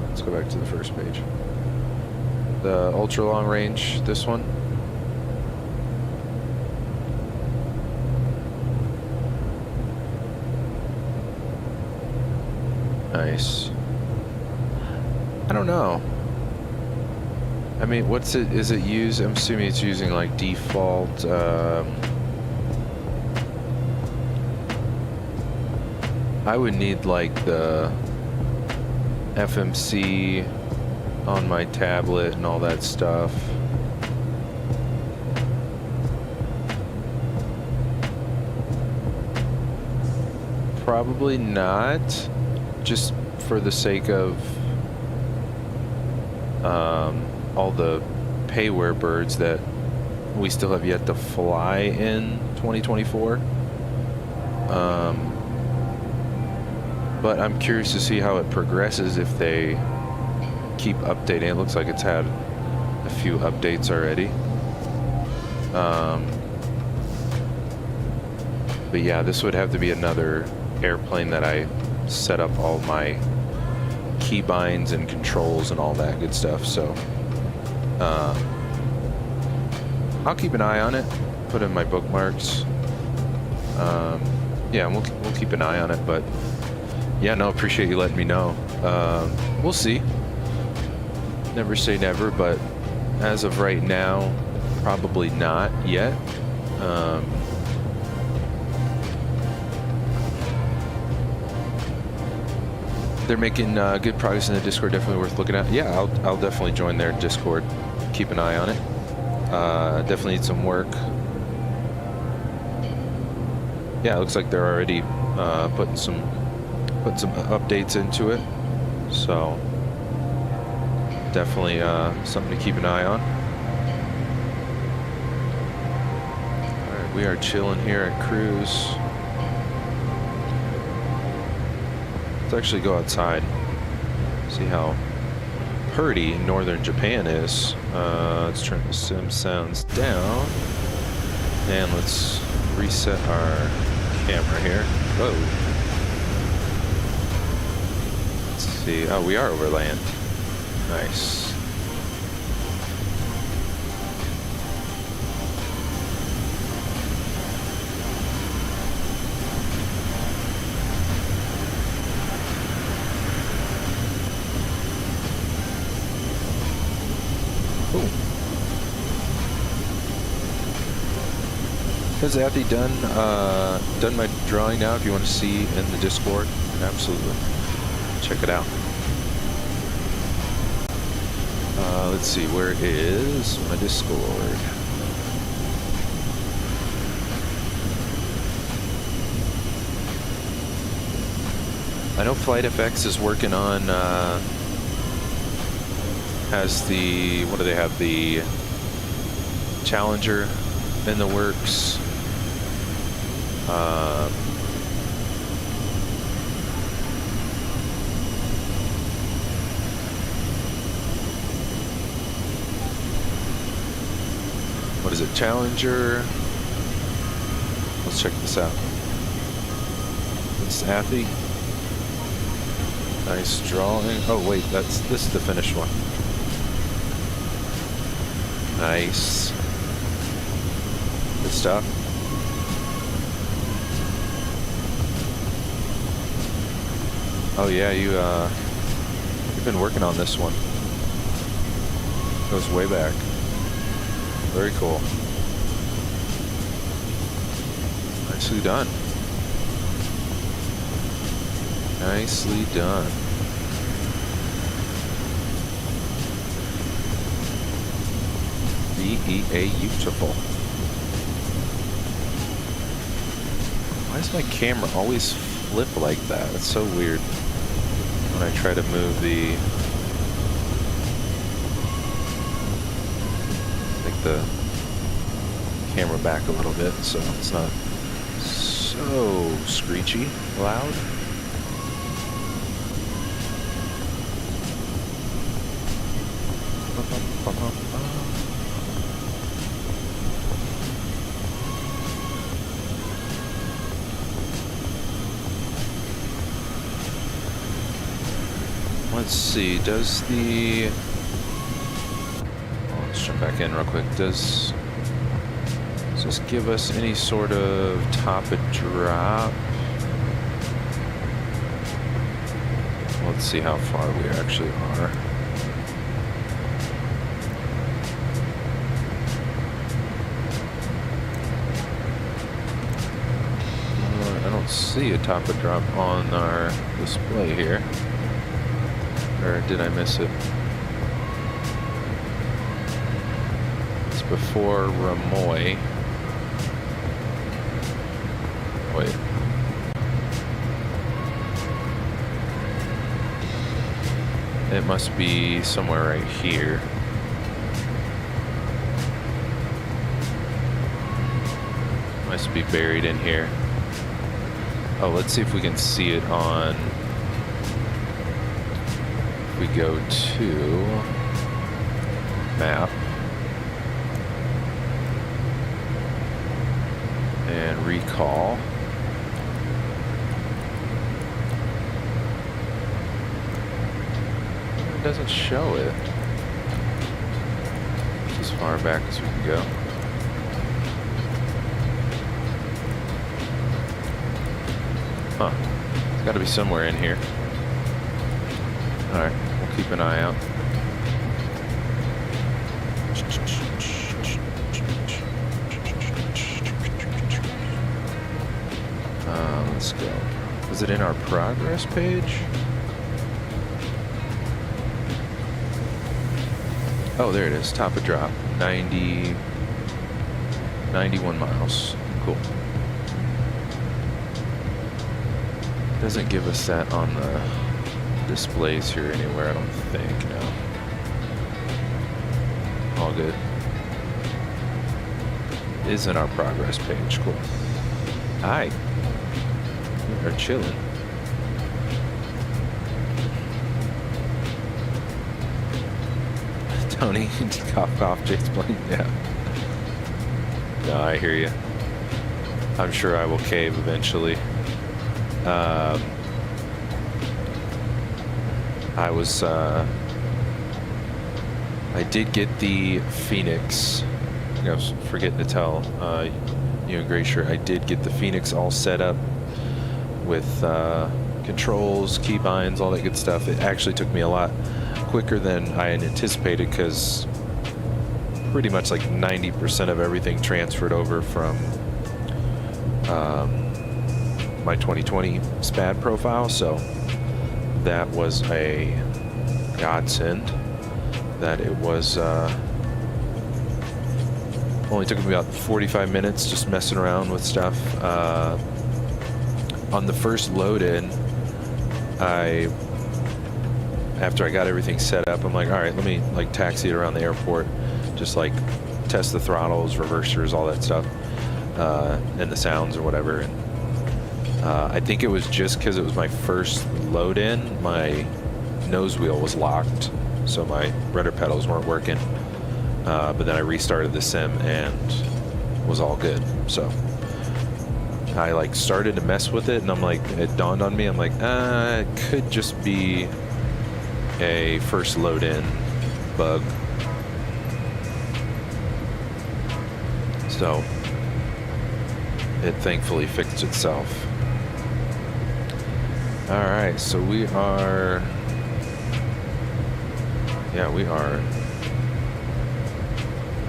Let's go back to the first page. The ultra long-range. This one. Nice. I don't know. I mean, what's it? Is it used? I'm assuming it's using like default. I would need like the FMC on my tablet and all that stuff. Probably not. Just for the sake of all the payware birds that we still have yet to fly in 2024. But I'm curious to see how it progresses if they keep updating. It looks like it's had a few updates already. But yeah, this would have to be another airplane that I set up all my keybinds and controls and all that good stuff. So I'll keep an eye on it, put in my bookmarks. Yeah, we'll keep an eye on it. But yeah, no, appreciate you letting me know. We'll see. Never say never, but as of right now, probably not yet. They're making good progress in the Discord. Definitely worth looking at. Yeah, I'll definitely join their Discord. Keep an eye on it. Definitely need some work. Yeah, it looks like they're already putting some updates into it. So definitely something to keep an eye on. All right, we are chilling here at cruise. Let's actually go outside, see how pretty northern Japan is. Let's turn the sim sounds down, and let's reset our camera here. Whoa. Let's see. Oh, we are over land. Nice. Has Avi done my drawing now? If you want to see in the Discord, absolutely, check it out. Let's see, where is my Discord? I know FlightFX is working on has the, what do they have, the Challenger in the works. What is it? Challenger. Let's check this out. It's Athy. Nice drawing. Oh wait, this is the finished one. Nice. Good stuff. Oh yeah, you've been working on this one. Goes way back. Very cool. Nicely done. Nicely done. Beautiful. Why does my camera always flip like that? That's so weird. When I try to move the camera back a little bit so it's not so screechy loud. Let's see, does the... Oh, let's jump back in real quick. Does this give us any sort of top and drop? Let's see how far we actually are. I don't see a top and drop on our display here. Or did I miss it? It's before Ramoy. Wait. It must be somewhere right here. Must be buried in here. Oh, let's see if we can see it on... We go to map and recall. It doesn't show it. It's as far back as we can go. Huh. It's got to be somewhere in here. All right. Keep an eye out. Let's go. Is it in our progress page? Oh, there it is. Top of drop. 91 miles. Cool. Doesn't give us that on the displays here anywhere, I don't think, no. all good. Is in our progress page. Cool. Hi. We are chilling. Tony, cough, Jake's playing. Yeah. No, I hear you. I'm sure I will cave eventually. I did get the Phoenix. I was forgetting to tell you and Glacier, I did get the Phoenix all set up with controls, keybinds, all that good stuff. It actually took me a lot quicker than I had anticipated because pretty much like 90% of everything transferred over from my 2020 Spad profile, so that was a godsend. That it was only took me about 45 minutes just messing around with stuff. On the first load in, after I got everything set up, I'm like, all right, let me like taxi it around the airport, just like test the throttles, reversers, all that stuff, and the sounds or whatever. And I think it was just because it was my first load in, my nose wheel was locked, so my rudder pedals weren't working. But then I restarted the sim and was all good. So I like started to mess with it, and I'm like, it dawned on me, I'm like, it could just be a first load in bug. So it thankfully fixed itself. All right, so we are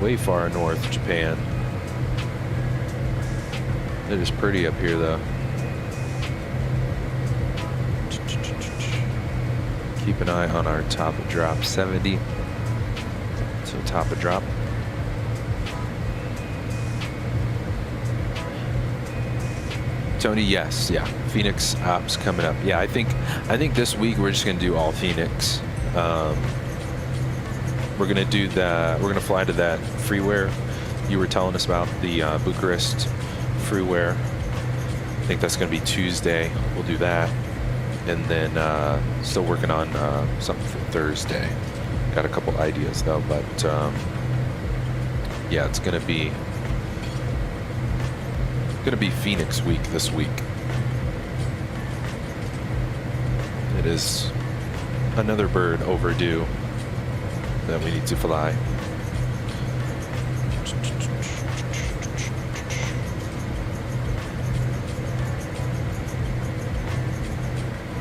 way far north Japan. It is pretty up here though. Keep an eye on our top of drop 70. So top of drop. Tony, yes, yeah. Phoenix ops coming up. Yeah, I think this week we're just gonna do all Phoenix. We're gonna do that. We're gonna fly to that freeware you were telling us about, the Bucharest freeware. I think that's gonna be Tuesday. We'll do that, and then still working on something for Thursday. Got a couple ideas though, but yeah, it's gonna be Phoenix week this week. It is another bird overdue that we need to fly.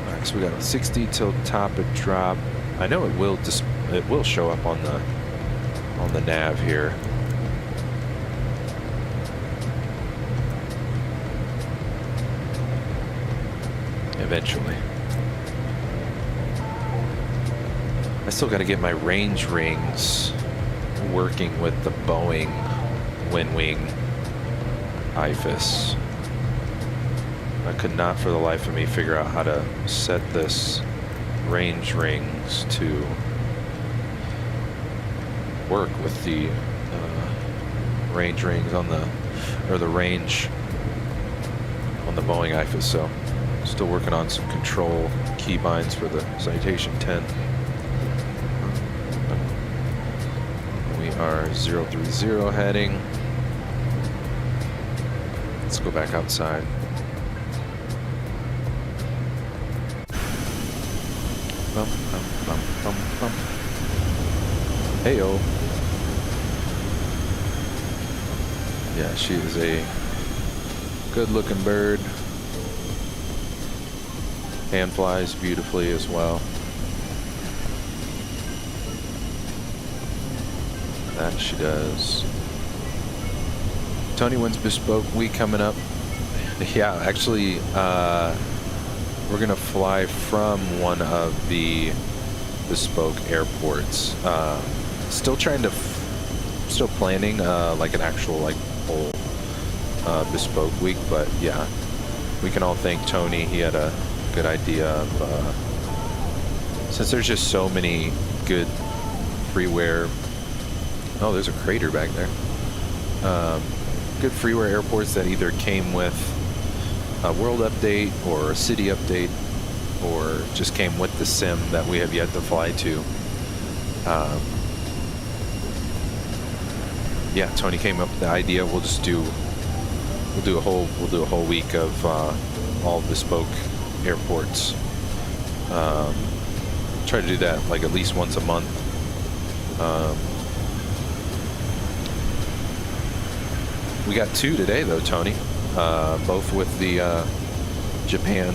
Alright, so we got 60 till top of drop. I know it will show up on the nav here. Eventually. I still got to get my range rings working with the Boeing Wing IFIS. I could not for the life of me figure out how to set this range rings to work with the range rings on the range on the Boeing IFIS. So still working on some control keybinds for the Citation 10. We are 030 heading. Let's go back outside. Bum, bum, bum, bum, bum. Heyo. Yeah, she is a good-looking bird. Hand flies beautifully as well. That she does. Tony, when's Bespoke Week coming up? Yeah, actually, we're gonna fly from one of the Bespoke airports. Still planning like an actual like whole Bespoke Week, but yeah, we can all thank Tony. He had a good idea of since there's just so many good freeware Oh, there's a crater back there. Good freeware airports that either came with a world update or a city update, or just came with the sim that we have yet to fly to. Yeah, Tony came up with the idea. We'll do a whole week of all bespoke airports. Try to do that like at least once a month. We got 2 today though, Tony. Both with the Japan,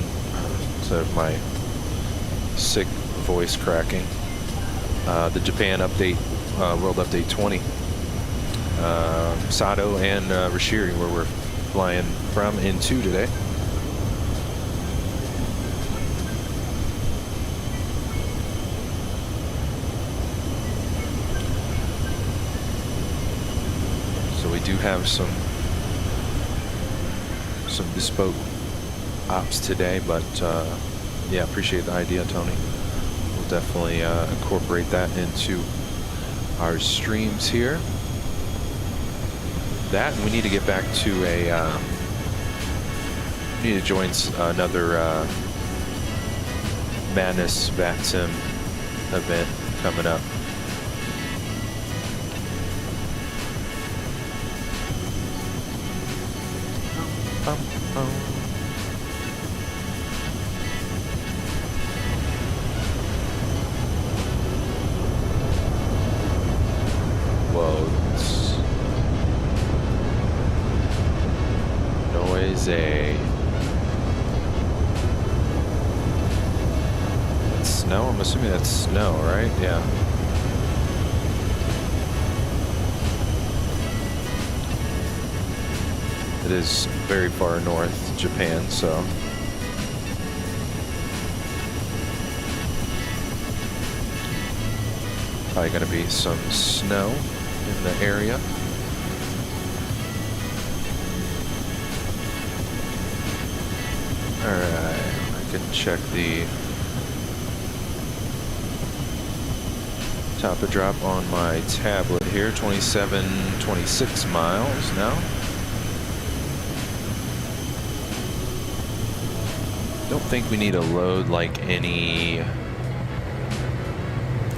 instead of my sick voice cracking. The Japan update, World Update 20. Sado and Rishiri, where we're flying from, into today. So we do have some bespoke ops today, but yeah, appreciate the idea, Tony. We'll definitely incorporate that into our streams here. That, and we need to get back to a need to join another Madness VATSIM event coming up. That's snow? I'm assuming that's snow, right? Yeah. It is very far north, Japan, so. Probably going to be some snow in the area. Alright, I can check the top of drop on my tablet here. 26 miles now. Don't think we need to load like any,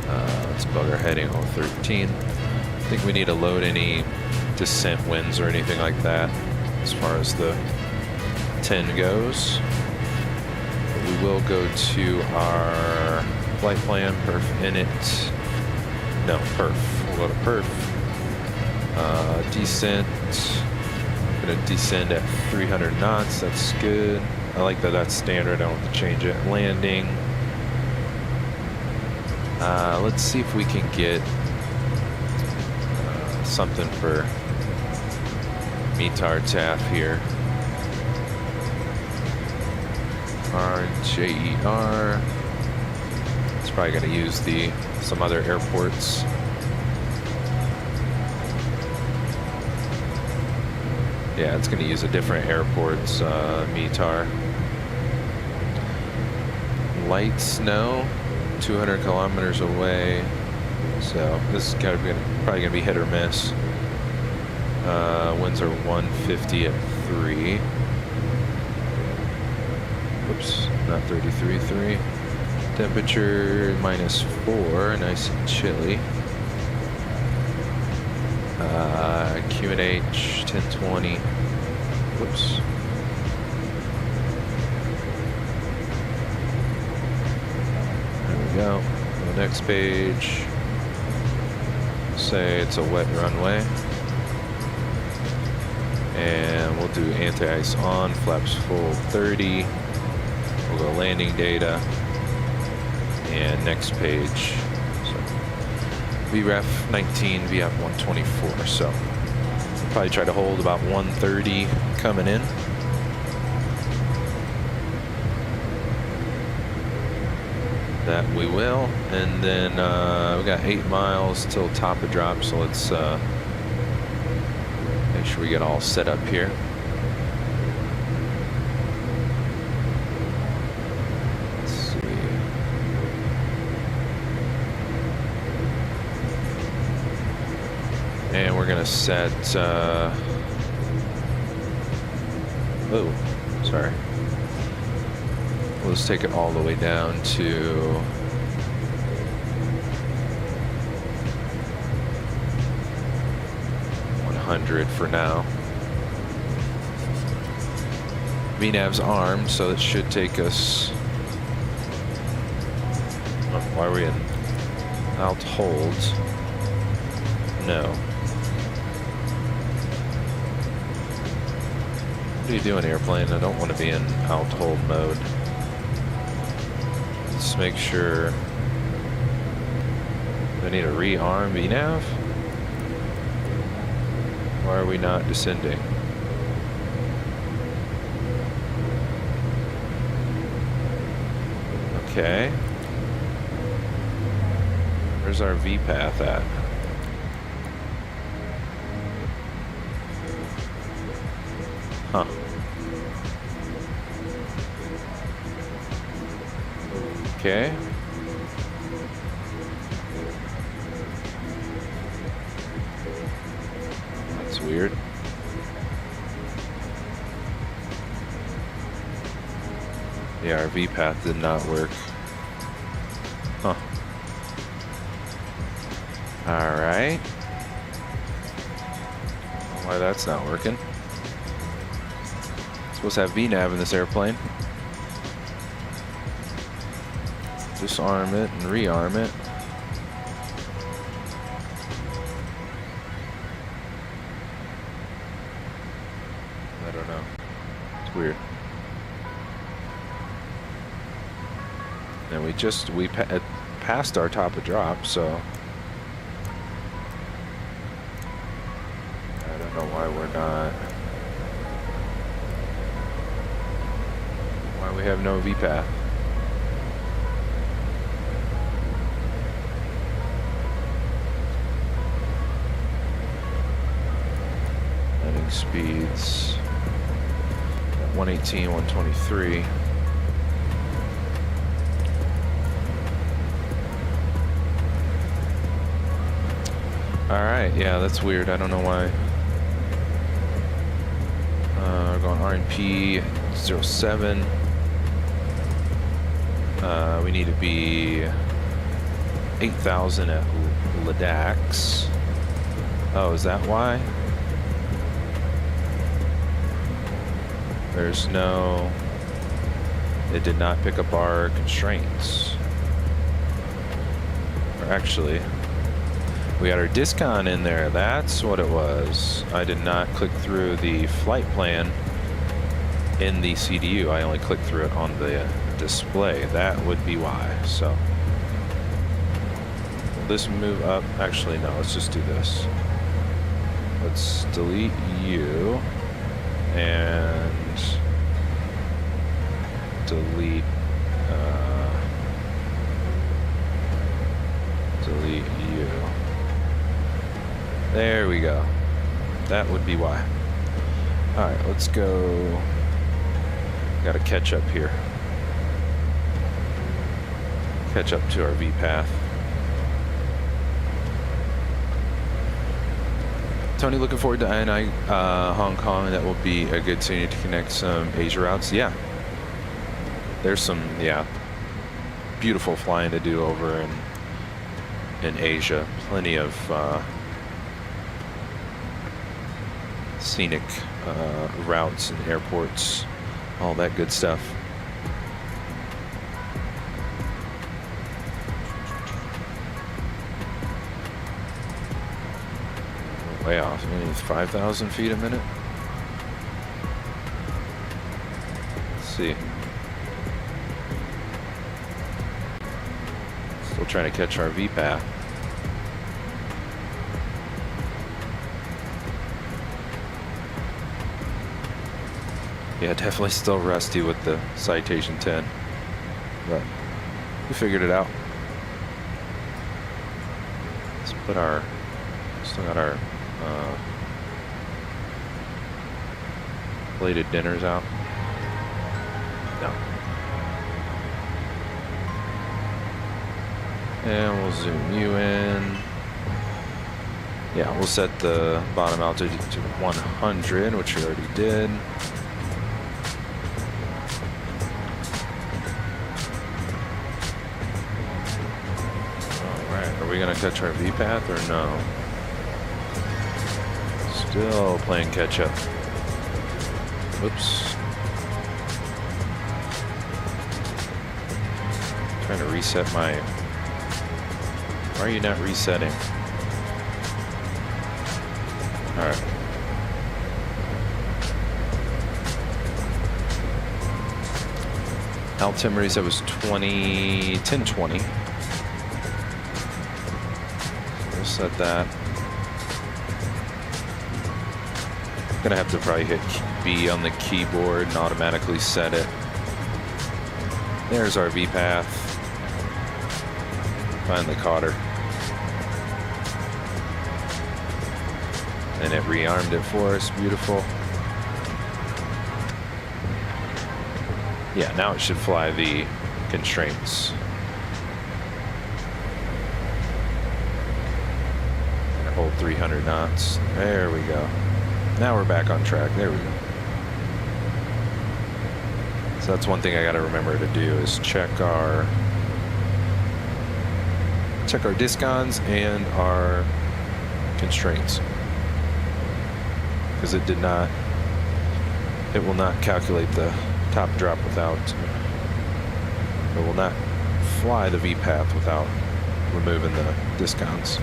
let's bug our heading on 13. I think we need to load any descent winds or anything like that as far as the 10 goes. But we will go to our flight plan, perf init. No, perf. We'll go to perf. Descent. I'm gonna descend at 300 knots. That's good. I like that that's standard. I don't have to change it. Landing. Let's see if we can get something for METAR here. RJER. It's probably going to use some other airports. Yeah, it's going to use a different airport's METAR. Light snow, 200 kilometers away. So this is probably going to be hit or miss. Winds are 150 at 3. Oops, not 33.3. Temperature -4, nice and chilly. QNH 1020. Whoops. There we go. The next page. Say it's a wet runway. And we'll do anti-ice on, flaps full 30. We'll go landing data. And next page. So VREF 19, VF 124. So we'll probably try to hold about 130 coming in. That we will. And then we got 8 miles till top of drop. So let's make sure we get all set up here. gonna set, oh, sorry. Let's take it all the way down to 100 for now. VNav's armed, so it should take us. Oh, why are we in alt hold? No. What are you doing, airplane? I don't want to be in alt hold mode. Let's make sure. I need a rearm VNav. Why are we not descending? Okay. Where's our V path at? Huh. Okay. That's weird. Yeah, our V path did not work. Huh. Alright. Why that's not working. Supposed to have VNav in this airplane. Disarm it and rearm it. I don't know. It's weird. And we passed our top of drop, so I don't know why we're not. Why we have no V path. Landing speeds at 118, 123. Alright, yeah, that's weird. I don't know why. We're going RNP 07. We need to be 8,000 at Ladax. Oh, is that why? There's no... It did not pick up our constraints. Or actually... We got our discon in there. That's what it was. I did not click through the flight plan in the CDU. I only clicked through it on the display. That would be why. So, will this move up? Actually, no. Let's just do this. Let's delete you and delete delete you. There we go. That would be why. Alright, let's go. Gotta catch up here. Catch up to our V path. Tony, looking forward to INI Hong Kong. That will be a good opportunity to connect some Asia routes. Yeah. There's some, yeah, beautiful flying to do over in Asia. Plenty of scenic routes and airports, all that good stuff. Way off. Maybe 5,000 feet a minute. Let's see. Still trying to catch our V path. Yeah, definitely still rusty with the Citation 10, but we figured it out. Let's put our, still got our plated dinners out. No. And we'll zoom you in. Yeah, we'll set the bottom altitude to 100, which we already did. All right, are we gonna catch our V path or no? Still playing catch up. Oops. Trying to reset my. Why are you not resetting? All right. Altimeter said was 1020. We'll set that. Gonna have to probably hit B on the keyboard and automatically set it. There's our V path. Finally caught her. And it rearmed it for us. Beautiful. Yeah, now it should fly the constraints. And hold 300 knots. There we go. Now we're back on track. There we go. So that's one thing I got to remember to do is check our discons and our constraints. Because it will not calculate the top drop without, it will not fly the V path without removing the discons.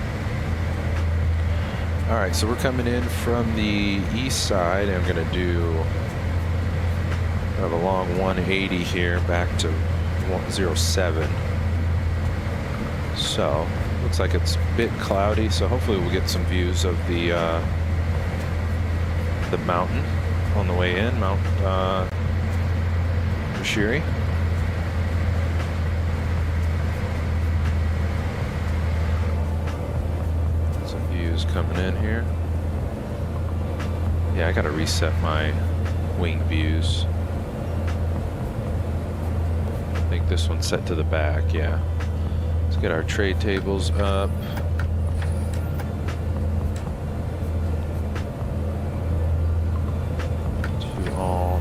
All right, so we're coming in from the east side, and I'm gonna do a long 180 here back to 107. So looks like it's a bit cloudy, so hopefully we'll get some views of the mountain on the way in, Mount Rishiri. Some views coming in here. Yeah, I gotta reset my wing views. I think this one's set to the back, yeah. Let's get our tray tables up.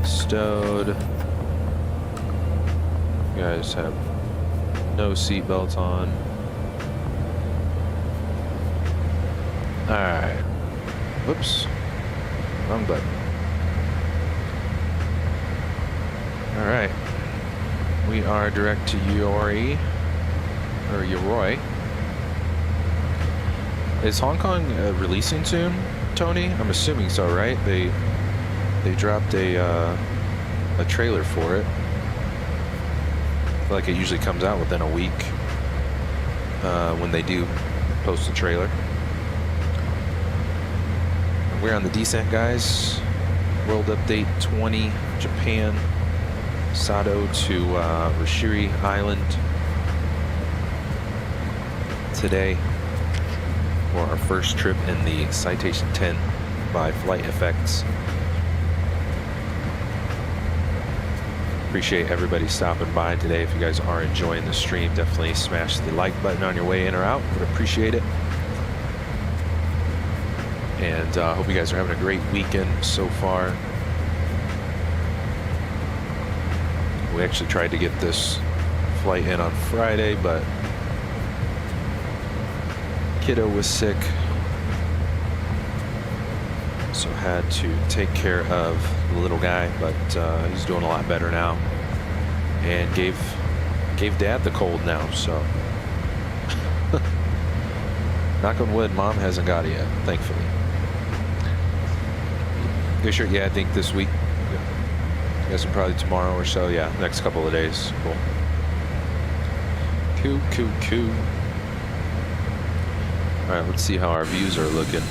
Stowed. You guys have no seat belts on. All right. Whoops. Wrong button. All right. We are direct to Yoroi. Is Hong Kong releasing soon, Tony? I'm assuming so, right? They dropped a trailer for it. I feel like it usually comes out within a week when they do post a trailer. We're on the descent, guys. World Update 20, Japan, Sado to Rishiri Island today for our first trip in the Citation 10 by FlightFX. Appreciate everybody stopping by today. If you guys are enjoying the stream, definitely smash the like button on your way in or out. Would appreciate it. And hope you guys are having a great weekend so far. We actually tried to get this flight in on Friday, but kiddo was sick, so had to take care of the little guy, but he's doing a lot better now, and gave dad the cold now, so knock on wood, mom hasn't got it yet, thankfully. Good shirt, yeah, I think this week. I guess probably tomorrow or so, yeah, next couple of days. Cool. Cool. All right, let's see how our views are looking.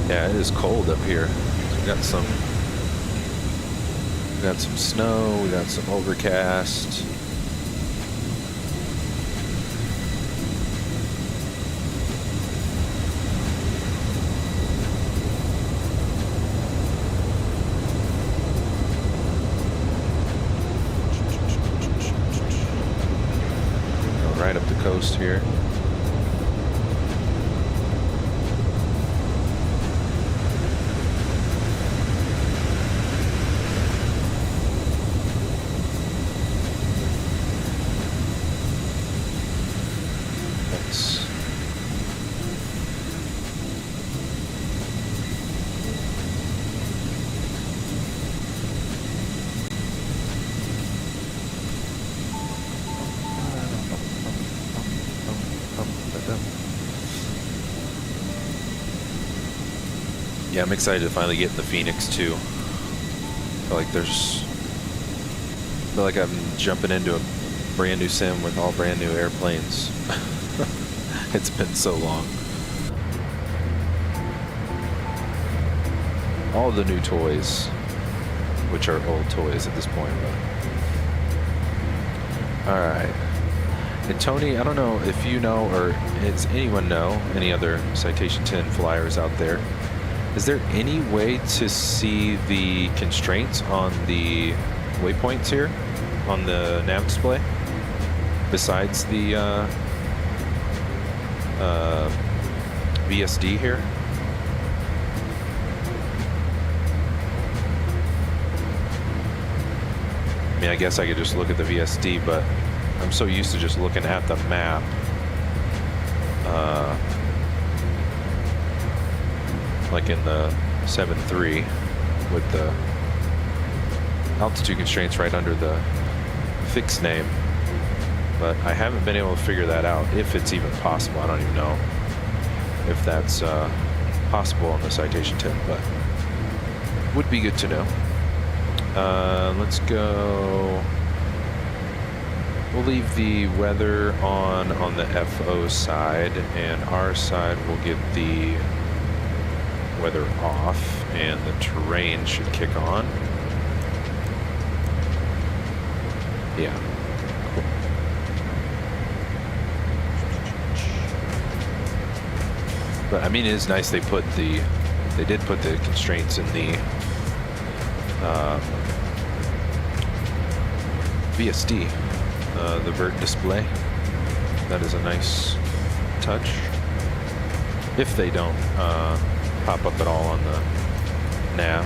Yeah, it is cold up here. We got some snow, we got some overcast. Right up the coast here. Yeah, I'm excited to finally get in the Phoenix too. I feel like I'm jumping into a brand new sim with all brand new airplanes. It's been so long. All the new toys, which are old toys at this point. All right. And Tony, I don't know if you know, or does anyone know, any other Citation 10 flyers out there? Is there any way to see the constraints on the waypoints here on the nav display besides the VSD here? I mean, I guess I could just look at the VSD, but I'm so used to just looking at the map. Like in the 7.3 with the altitude constraints right under the fixed name. But I haven't been able to figure that out, if it's even possible. I don't even know if that's possible on the Citation 10, but would be good to know. Let's go. We'll leave the weather on the FO side, and our side will get the weather off, and the terrain should kick on. Yeah. Cool. But I mean, it is nice they did put the constraints in the VSD, the vert display. That is a nice touch. If they don't pop up at all on the nav.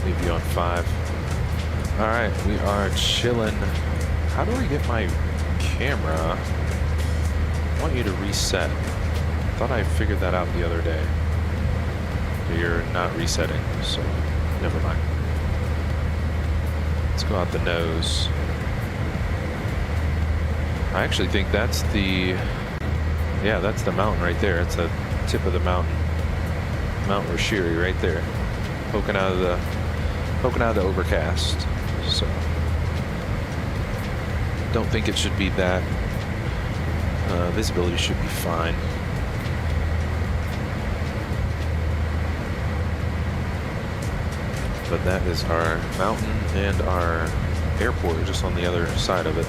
Leave you on 5. All right, we are chilling. How do I get my camera? I want you to reset. I thought I figured that out the other day. But you're not resetting, so never mind. Let's go out the nose. I actually think that's the, yeah, that's the mountain right there. It's the tip of the mountain, Mount Rishiri right there, poking out of the overcast. So don't think it should be that. Visibility should be fine. But that is our mountain and our airport just on the other side of it.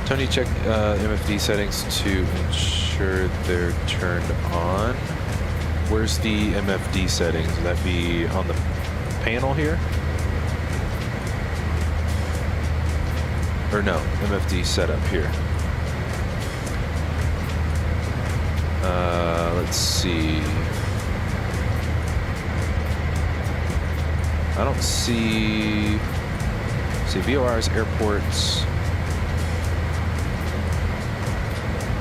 Tony, check MFD settings to ensure they're turned on. Where's the MFD settings? Would that be on the panel here? Or no, MFD setup here. Let's see. I don't see VOR's airports.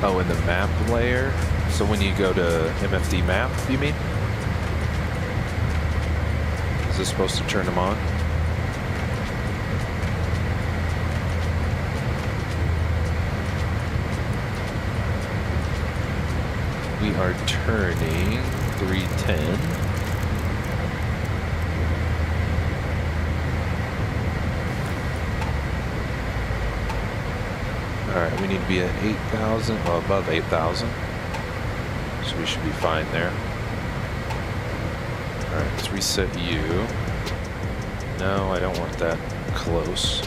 Oh, in the map layer. So when you go to MFD map, you mean? Is this supposed to turn them on? We are turning 310. Alright, we need to be at 8,000, well, above 8,000. So we should be fine there. Alright, let's reset you. No, I don't want that close.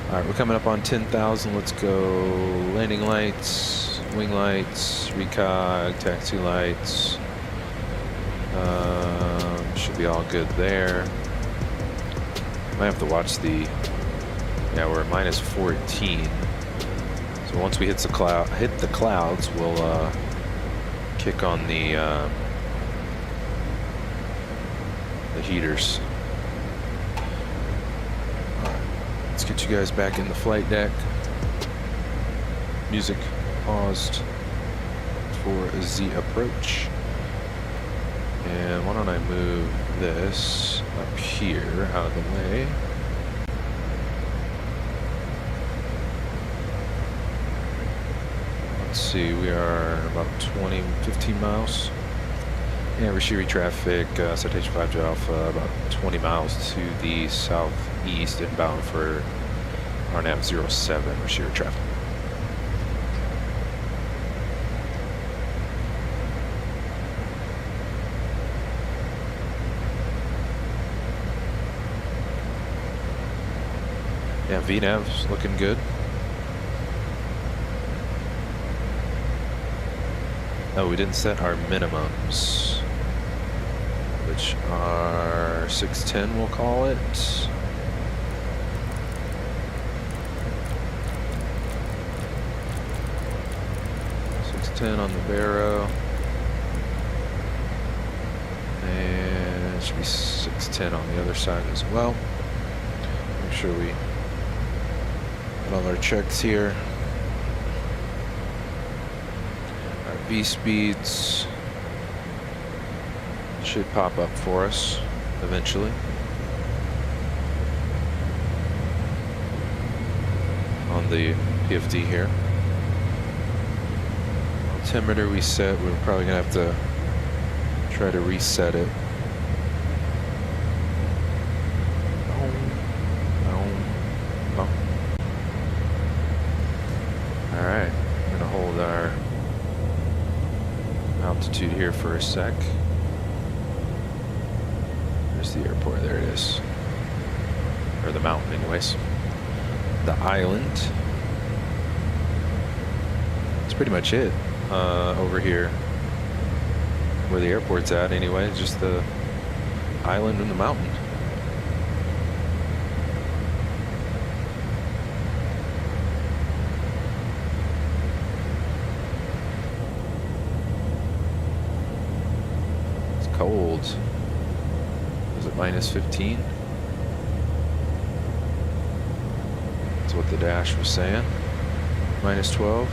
Alright, we're coming up on 10,000. Let's go landing lights, wing lights, recog, taxi lights. Should be all good there. Might have to watch the, yeah, we're at minus 14. So once we hit the clouds, we'll kick on the heaters. Let's get you guys back in the flight deck. Music paused for the approach. And why don't I move this up here out of the way. Let's see, we are about 15 miles. Yeah, Rishiri traffic, Citation 5 to Alpha, about 20 miles to the southeast, inbound for RNAV 07, Rishiri traffic. Yeah, VNAV's looking good. Oh, we didn't set our minimums, which are 610, we'll call it. 610 on the Barrow. And it should be 610 on the other side as well. Make sure we get all our checks here. V speeds should pop up for us eventually. On the PFD here. Altimeter we set, we're probably gonna have to try to reset it. Alright, I'm gonna hold our altitude here for a sec. There's the airport, there it is. Or the mountain anyways. The island. That's pretty much it. Over here where the airport's at anyway, just the island and the mountain. Cold. Was it minus 15? That's what the dash was saying. Minus 12.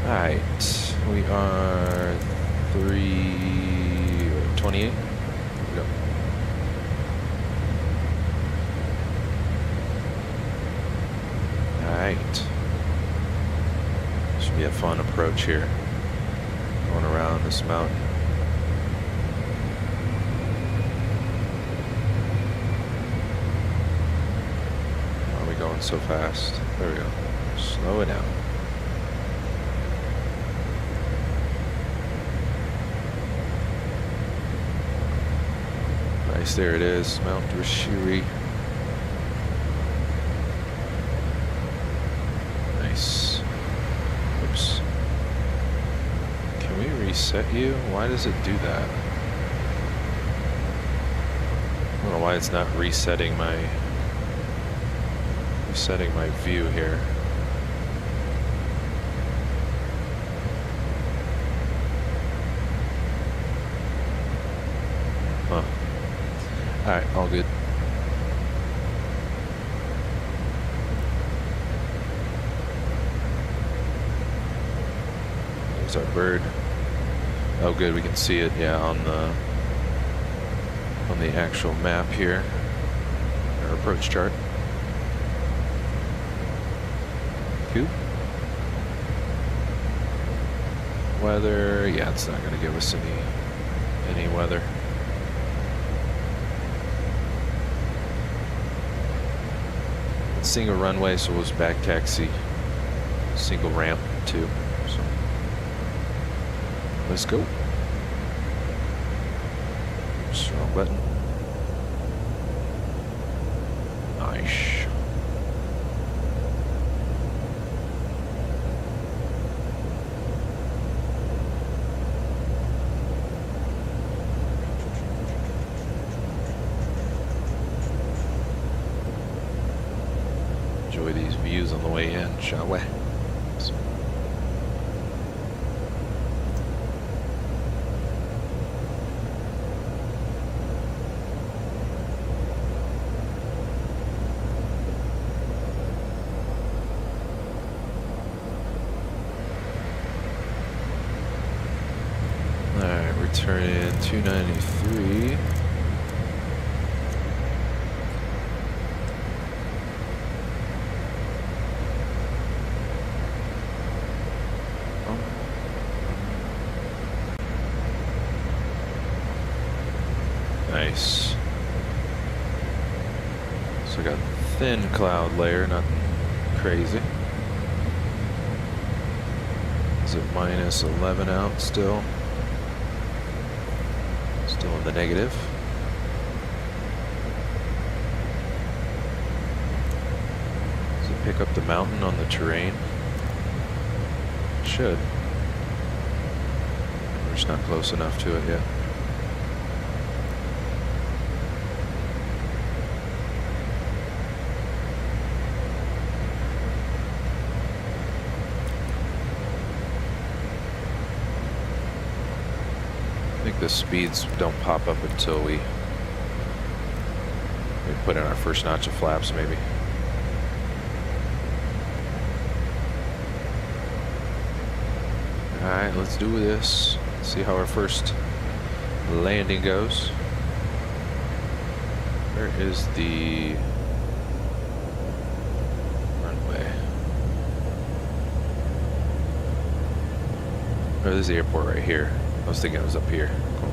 Alright, we are 328. Here we go. Alright. Should be a fun approach here. Going around this mountain. Why are we going so fast? There we go. Slow it down. Nice, there it is, Mount Rishiri. Nice. Oops. Can we reset you? Why does it do that? I don't know why it's not resetting my view here. Huh. Alright, all good. There's our bird. Oh good, we can see it, yeah, on the actual map here. Our approach chart. Cool. Weather, yeah, it's not gonna give us any weather. Single runway, so it was back taxi. Single ramp too. So let's go. Strong button. Nice. Enjoy these views on the way in, shall we? Return in 293. Nice. So I got thin cloud layer, nothing crazy. Is it minus 11 out still? Still in the negative. Does it pick up the mountain on the terrain? It should. We're just not close enough to it yet. I think the speeds don't pop up until we put in our first notch of flaps, maybe. Alright, let's do this. See how our first landing goes. Where is the runway? Oh, there's the airport right here. I was thinking it was up here. Cool.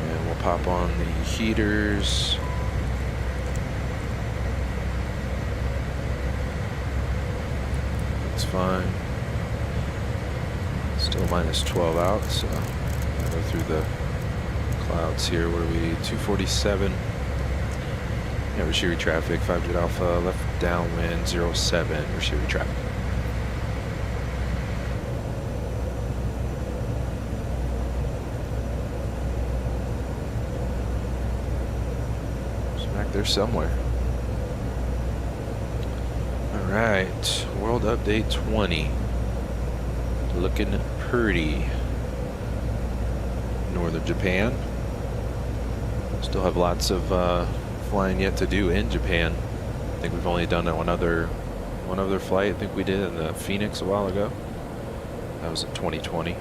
And we'll pop on the heaters. Fine. Still minus 12 out, so I'll go through the clouds here. What are we? 247. Yeah, Rishiri traffic, 5 jet alpha, left downwind, 07, Rishiri traffic. It's back there somewhere. Alright, World Update 20. Looking pretty. Northern Japan. Still have lots of flying yet to do in Japan. I think we've only done one other flight. I think we did in the Phoenix a while ago. That was in 2020.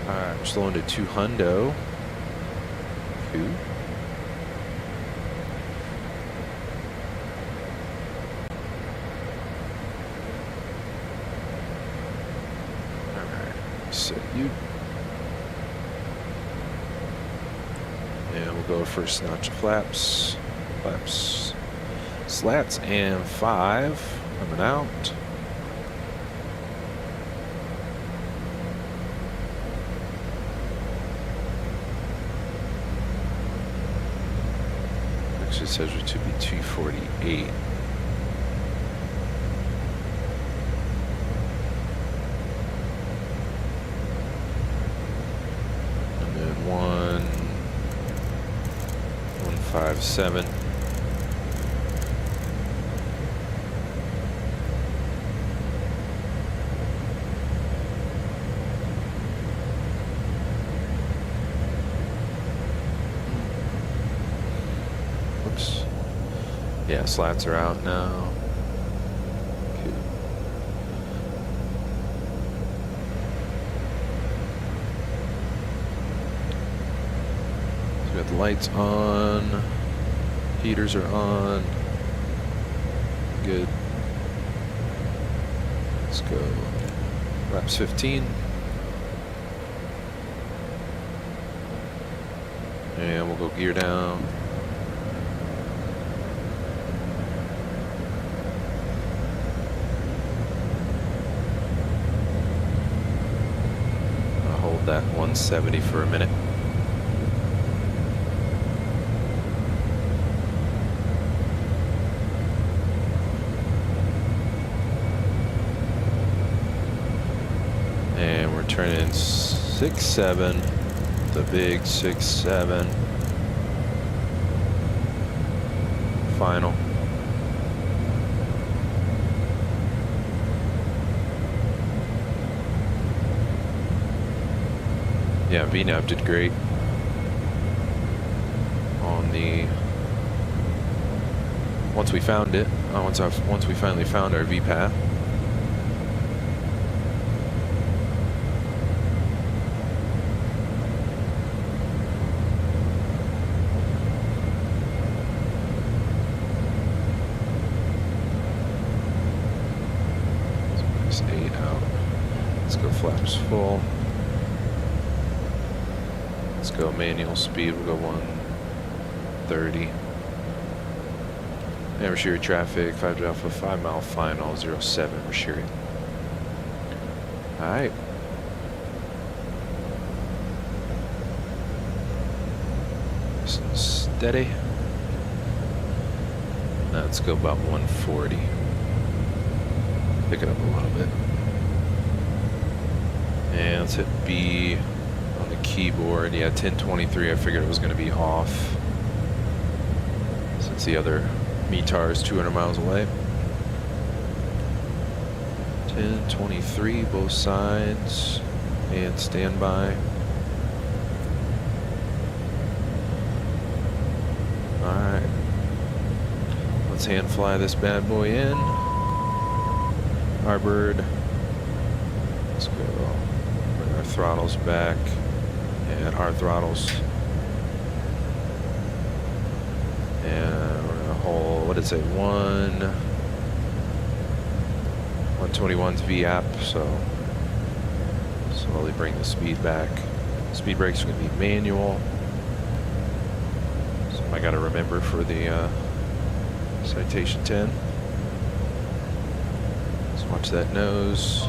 Alright, we're slowing to 200. Cool. So you, and we'll go first notch of flaps, slats, and 5 coming out. Actually, it says it to be 248. And then 157. Whoops. Yeah, slats are out now. Cool. So we got the lights on, heaters are on. Good. Let's go. Laps 15. And we'll go gear down. I'll hold that 170 for a minute. And we're turning 6-7. The big 6-7 final. Yeah, VNAV did great on the once we found it. Once we finally found our V path. Flaps full. Let's go manual speed. We'll go 130. And Rishiri traffic, 5 Alpha, 5 mile final, 07 Rishiri. Alright. Nice and steady. Now let's go about 140. Pick it up a little bit. And let's hit B on the keyboard. Yeah, 1023. I figured it was going to be off since the other METAR is 200 miles away. 1023, both sides, and standby. Alright. Let's hand fly this bad boy in. Our bird. Let's go. Bring our throttles back. And our throttles. And we're gonna hold, what did it say? 121's VAP, so slowly bring the speed back. Speed brakes are gonna be manual. So I gotta remember for the Citation 10. Let's watch that nose.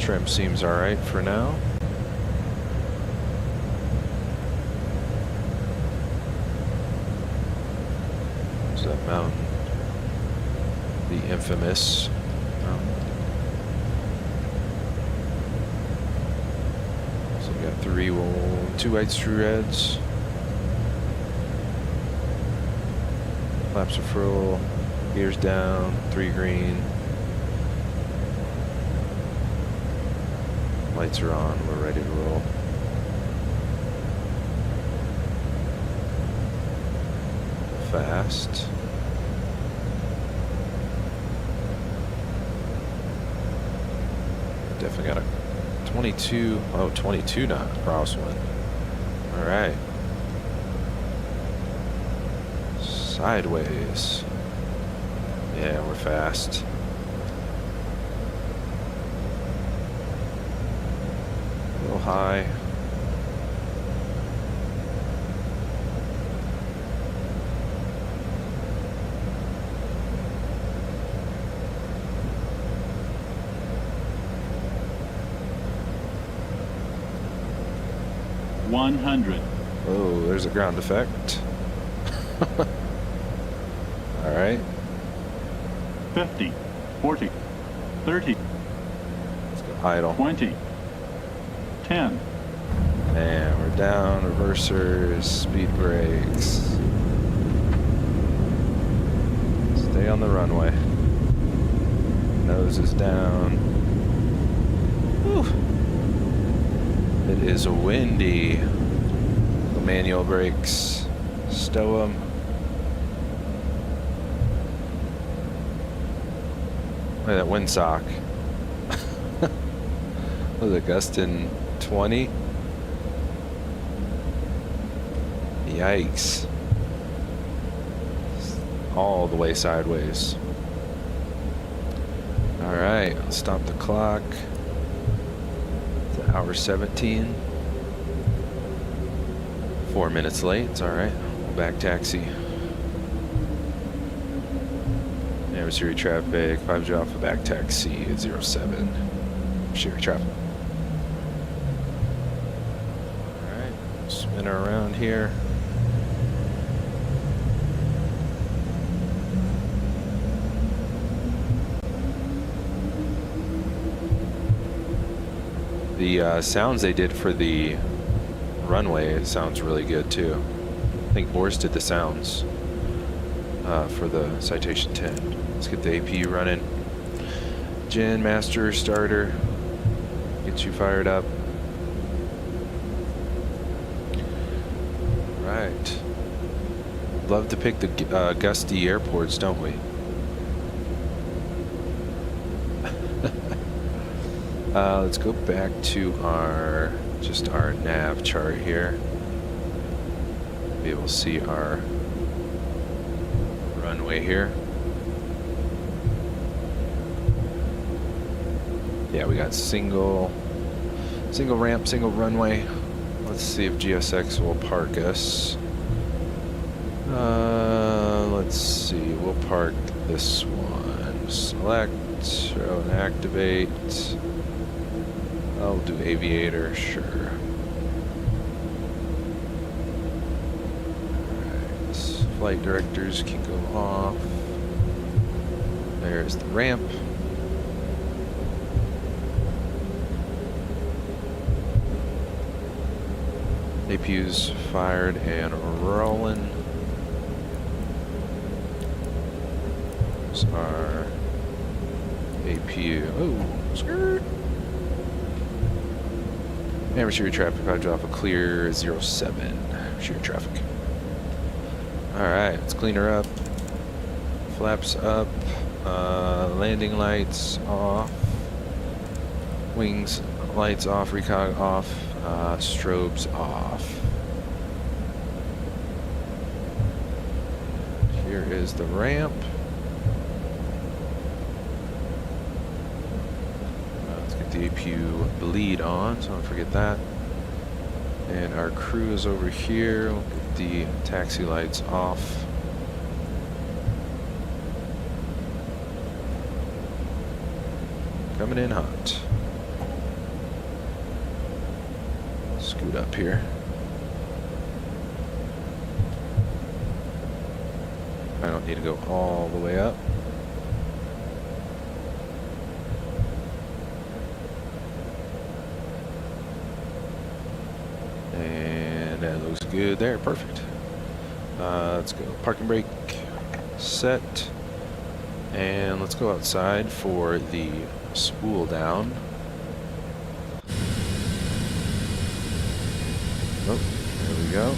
Trim seems alright for now. There's that mountain. The infamous mountain. So we got two whites, 2 reds. Flaps are full. Gears down. 3 green. Lights are on, we're ready to roll. Fast. Definitely got a 22, 22 knot crosswind. Alright. Sideways. Yeah, we're fast. High. Oh, there's a ground effect. All right. 50, 40, 30. Let's go idle. 20. 10. And we're down, reversers, speed brakes. Stay on the runway. Nose is down. Whew. It is windy. The manual brakes. Stow them. Look at that windsock. Was it gusting 20? Yikes. All the way sideways. Alright, let's stop the clock. It's an hour 17. 4 minutes late, it's alright. We'll back taxi. Rishiri traffic, 5 Alpha back taxi at 07. Rishiri traffic. Spin her around here. The sounds they did for the runway, it sounds really good too. I think Boris did the sounds for the Citation 10. Let's get the AP running. Gen Master Starter. Get you fired up. Right. Love to pick the gusty airports, don't we? Let's go back to our nav chart here. Be able to see our runway here. Yeah, we got single ramp, single runway. Let's see if GSX will park us. Let's see, we'll park this one. Select, show and activate. I'll do aviator, sure. Alright, flight directors can go off. There's the ramp. APU's fired and rolling. There's our APU. Oh, skirt. And Rishiri traffic, I drop a clear 07. Rishiri traffic. Alright, let's clean her up. Flaps up. Landing lights off. Wings lights off. Recog off. Strobes off. Here is the ramp. Let's get the APU bleed on, so don't forget that. And our crew is over here. We'll get the taxi lights off. Coming in hot. Scoot up here. I don't need to go all the way up. And that looks good there. Perfect. Let's go parking brake set. And let's go outside for the spool down. Oh, there we go.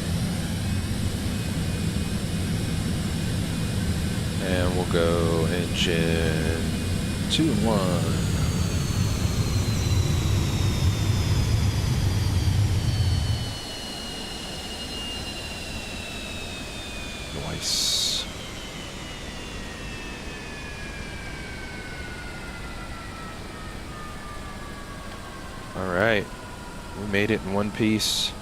And we'll go engine 2 and 1. Nice. All right, we made it in one piece.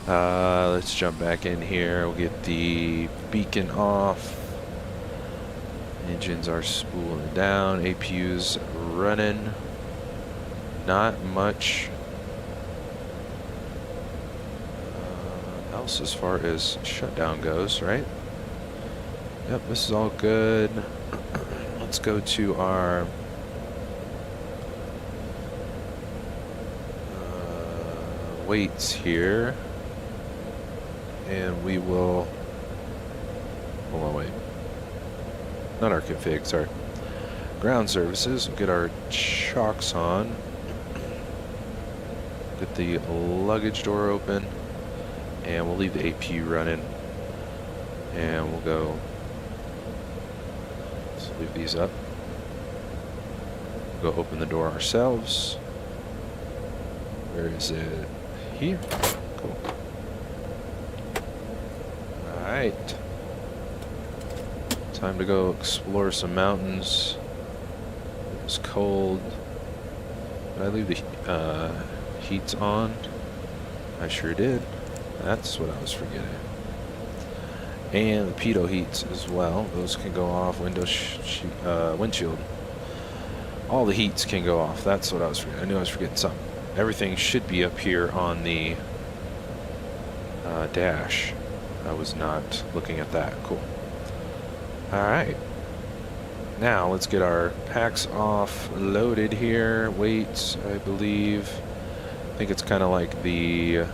Let's jump back in here. We'll get the beacon off. Engines are spooling down. APU's running. Not much else as far as shutdown goes, right? Yep, this is all good. Let's go to our weights here. And we will, hold on, wait. Not our config, sorry. Ground services, we'll get our chocks on. Get the luggage door open. And we'll leave the APU running. And we'll go, let's leave these up. We'll go open the door ourselves. Where is it? Here. Cool. Alright. Time to go explore some mountains. It was cold. Did I leave the heats on? I sure did. That's what I was forgetting. And the pitot heats as well. Those can go off. Windshield. All the heats can go off. That's what I was forgetting. I knew I was forgetting something. Everything should be up here on the dash. I was not looking at that. Cool. Alright. Now let's get our packs off loaded here. Weights, I believe. I think it's kind of like the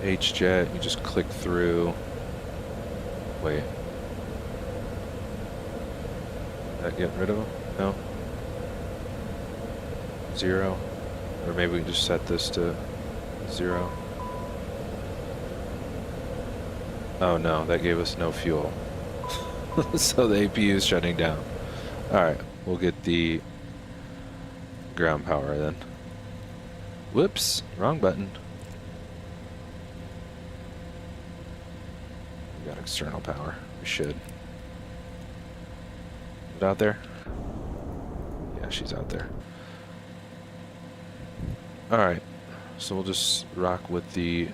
H-Jet. You just click through. Wait. That get rid of them? No? 0? Or maybe we just set this to 0. Oh no, that gave us no fuel. So the APU is shutting down. Alright, we'll get the ground power then. Whoops, wrong button. We got external power. We should. Is it out there? Yeah, she's out there. Alright, so we'll just rock with the...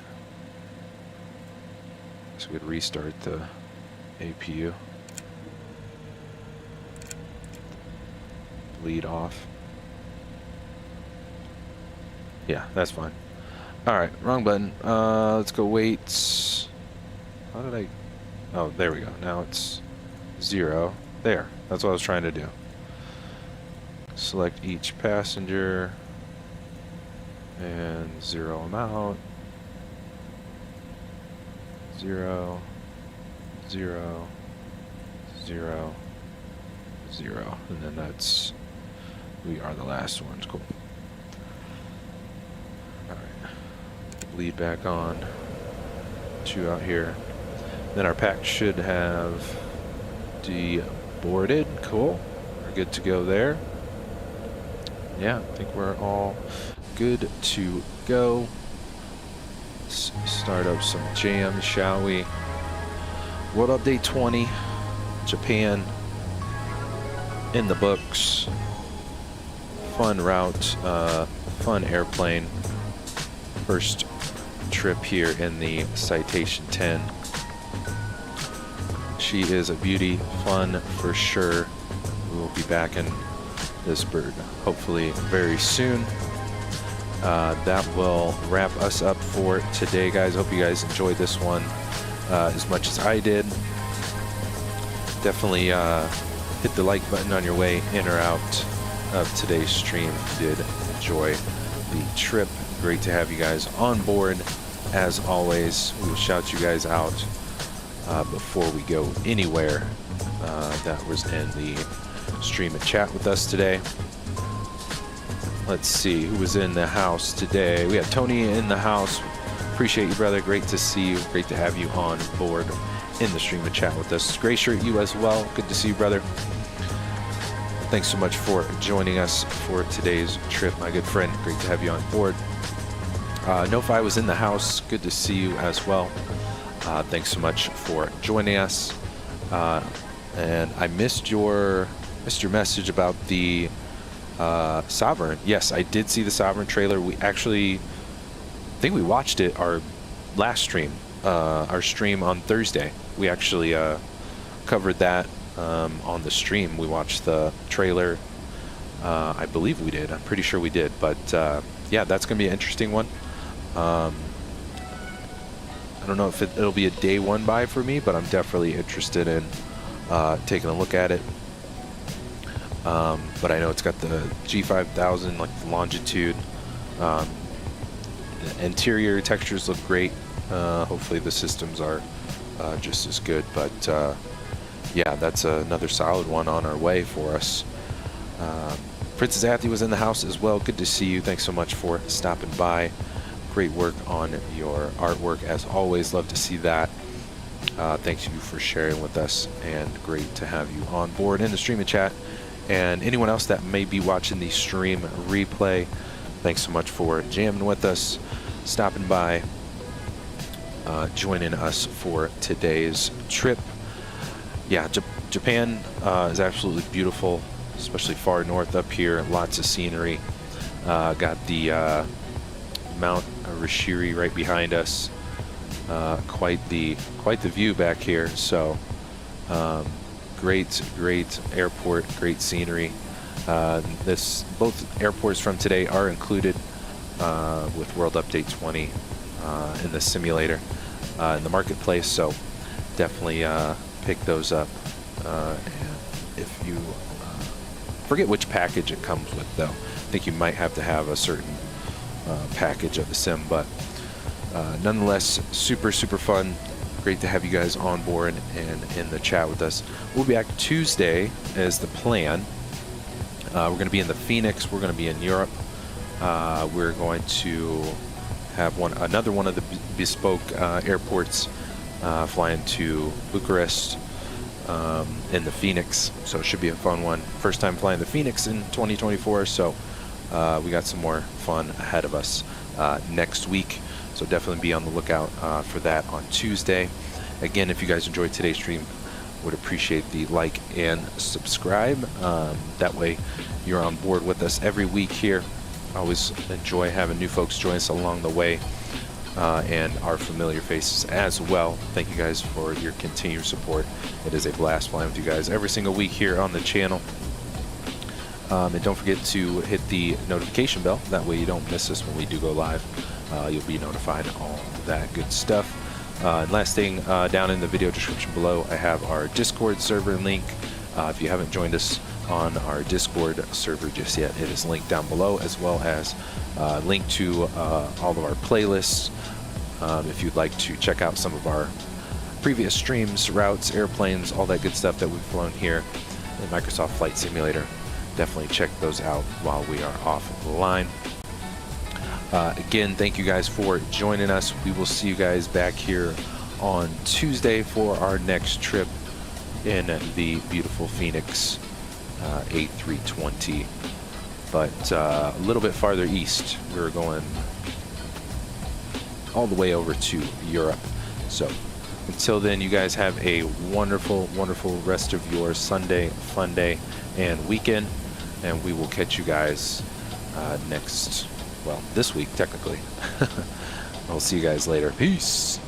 So we could restart the APU. Bleed off. Yeah, that's fine. Alright, wrong button. Let's go weights. How did I... Oh, there we go. Now it's 0. There. That's what I was trying to do. Select each passenger. And 0 amount. 0, 0, 0, 0. And then that's... We are the last ones. Cool. Alright. Bleed back on. 2 out here. Then our pack should have deboarded. Cool. We're good to go there. Yeah, I think we're all good to go. Let's start up some jams, shall we? World Update 20. Japan. In the books. Fun route. Fun airplane. First trip here in the Citation 10. She is a beauty, fun for sure. We will be back in this bird hopefully very soon. That will wrap us up for today, guys. Hope you guys enjoyed this one as much as I did. Definitely hit the like button on your way in or out of today's stream if you did enjoy the trip. Great to have you guys on board. As always, we will shout you guys out before we go anywhere. That was in the stream and chat with us today. Let's see who was in the house today. We have Tony in the house. Appreciate you, brother. Great to see you. Great to have you on board in the stream and chat with us. Gray shirt, you as well. Good to see you, brother. Thanks so much for joining us for today's trip, my good friend. Great to have you on board. NoFi was in the house. Good to see you as well. Thanks so much for joining us. And I missed your message about the Sovereign. Yes, I did see the Sovereign trailer. We actually, I think we watched it our last stream, our stream on Thursday. We actually covered that on the stream. We watched the trailer. I believe we did. I'm pretty sure we did. But yeah, that's going to be an interesting one. I don't know if it'll be a day one buy for me, but I'm definitely interested in taking a look at it. But I know it's got the G5000, like the longitude. The interior textures look great. Hopefully the systems are just as good. But yeah, that's another solid one on our way for us. Princess Athy was in the house as well. Good to see you. Thanks so much for stopping by. Great work on your artwork as always. Love to see that. Thanks you for sharing with us, and great to have you on board in the stream and chat. And anyone else that may be watching the stream replay, thanks so much for jamming with us, stopping by, joining us for today's trip. Yeah, Japan is absolutely beautiful, especially far north up here. Lots of scenery. Got the Mount Rishiri right behind us. Quite the view back here. So great airport, great scenery. Both airports from today are included with World Update 20 in the simulator in the marketplace. So definitely pick those up. And if you forget which package it comes with, though, I think you might have to have a certain package of the sim, but nonetheless, super fun. Great to have you guys on board and in the chat with us. We'll be back Tuesday as the plan. We're going to be in the Phoenix. We're going to be in Europe. We're going to have another one of the bespoke airports, flying to Bucharest in the Phoenix. So it should be a fun one. First time flying the Phoenix in 2024. So we got some more fun ahead of us next week. So definitely be on the lookout for that on Tuesday. Again, if you guys enjoyed today's stream, would appreciate the like and subscribe. That way you're on board with us every week here. I always enjoy having new folks join us along the way, and our familiar faces as well. Thank you guys for your continued support. It is a blast flying with you guys every single week here on the channel. And don't forget to hit the notification bell. That way you don't miss us when we do go live. You'll be notified, all that good stuff. And last thing, down in the video description below, I have our Discord server link. If you haven't joined us on our Discord server just yet, it is linked down below, as well as link to all of our playlists. If you'd like to check out some of our previous streams, routes, airplanes, all that good stuff that we've flown here in Microsoft Flight Simulator, definitely check those out while we are offline. Again, thank you guys for joining us. We will see you guys back here on Tuesday for our next trip in the beautiful Phoenix A320, but a little bit farther east. We're going all the way over to Europe. So until then, you guys have a wonderful, wonderful rest of your Sunday, fun day, and weekend, and we will catch you guys this week technically. I'll see you guys later. Peace.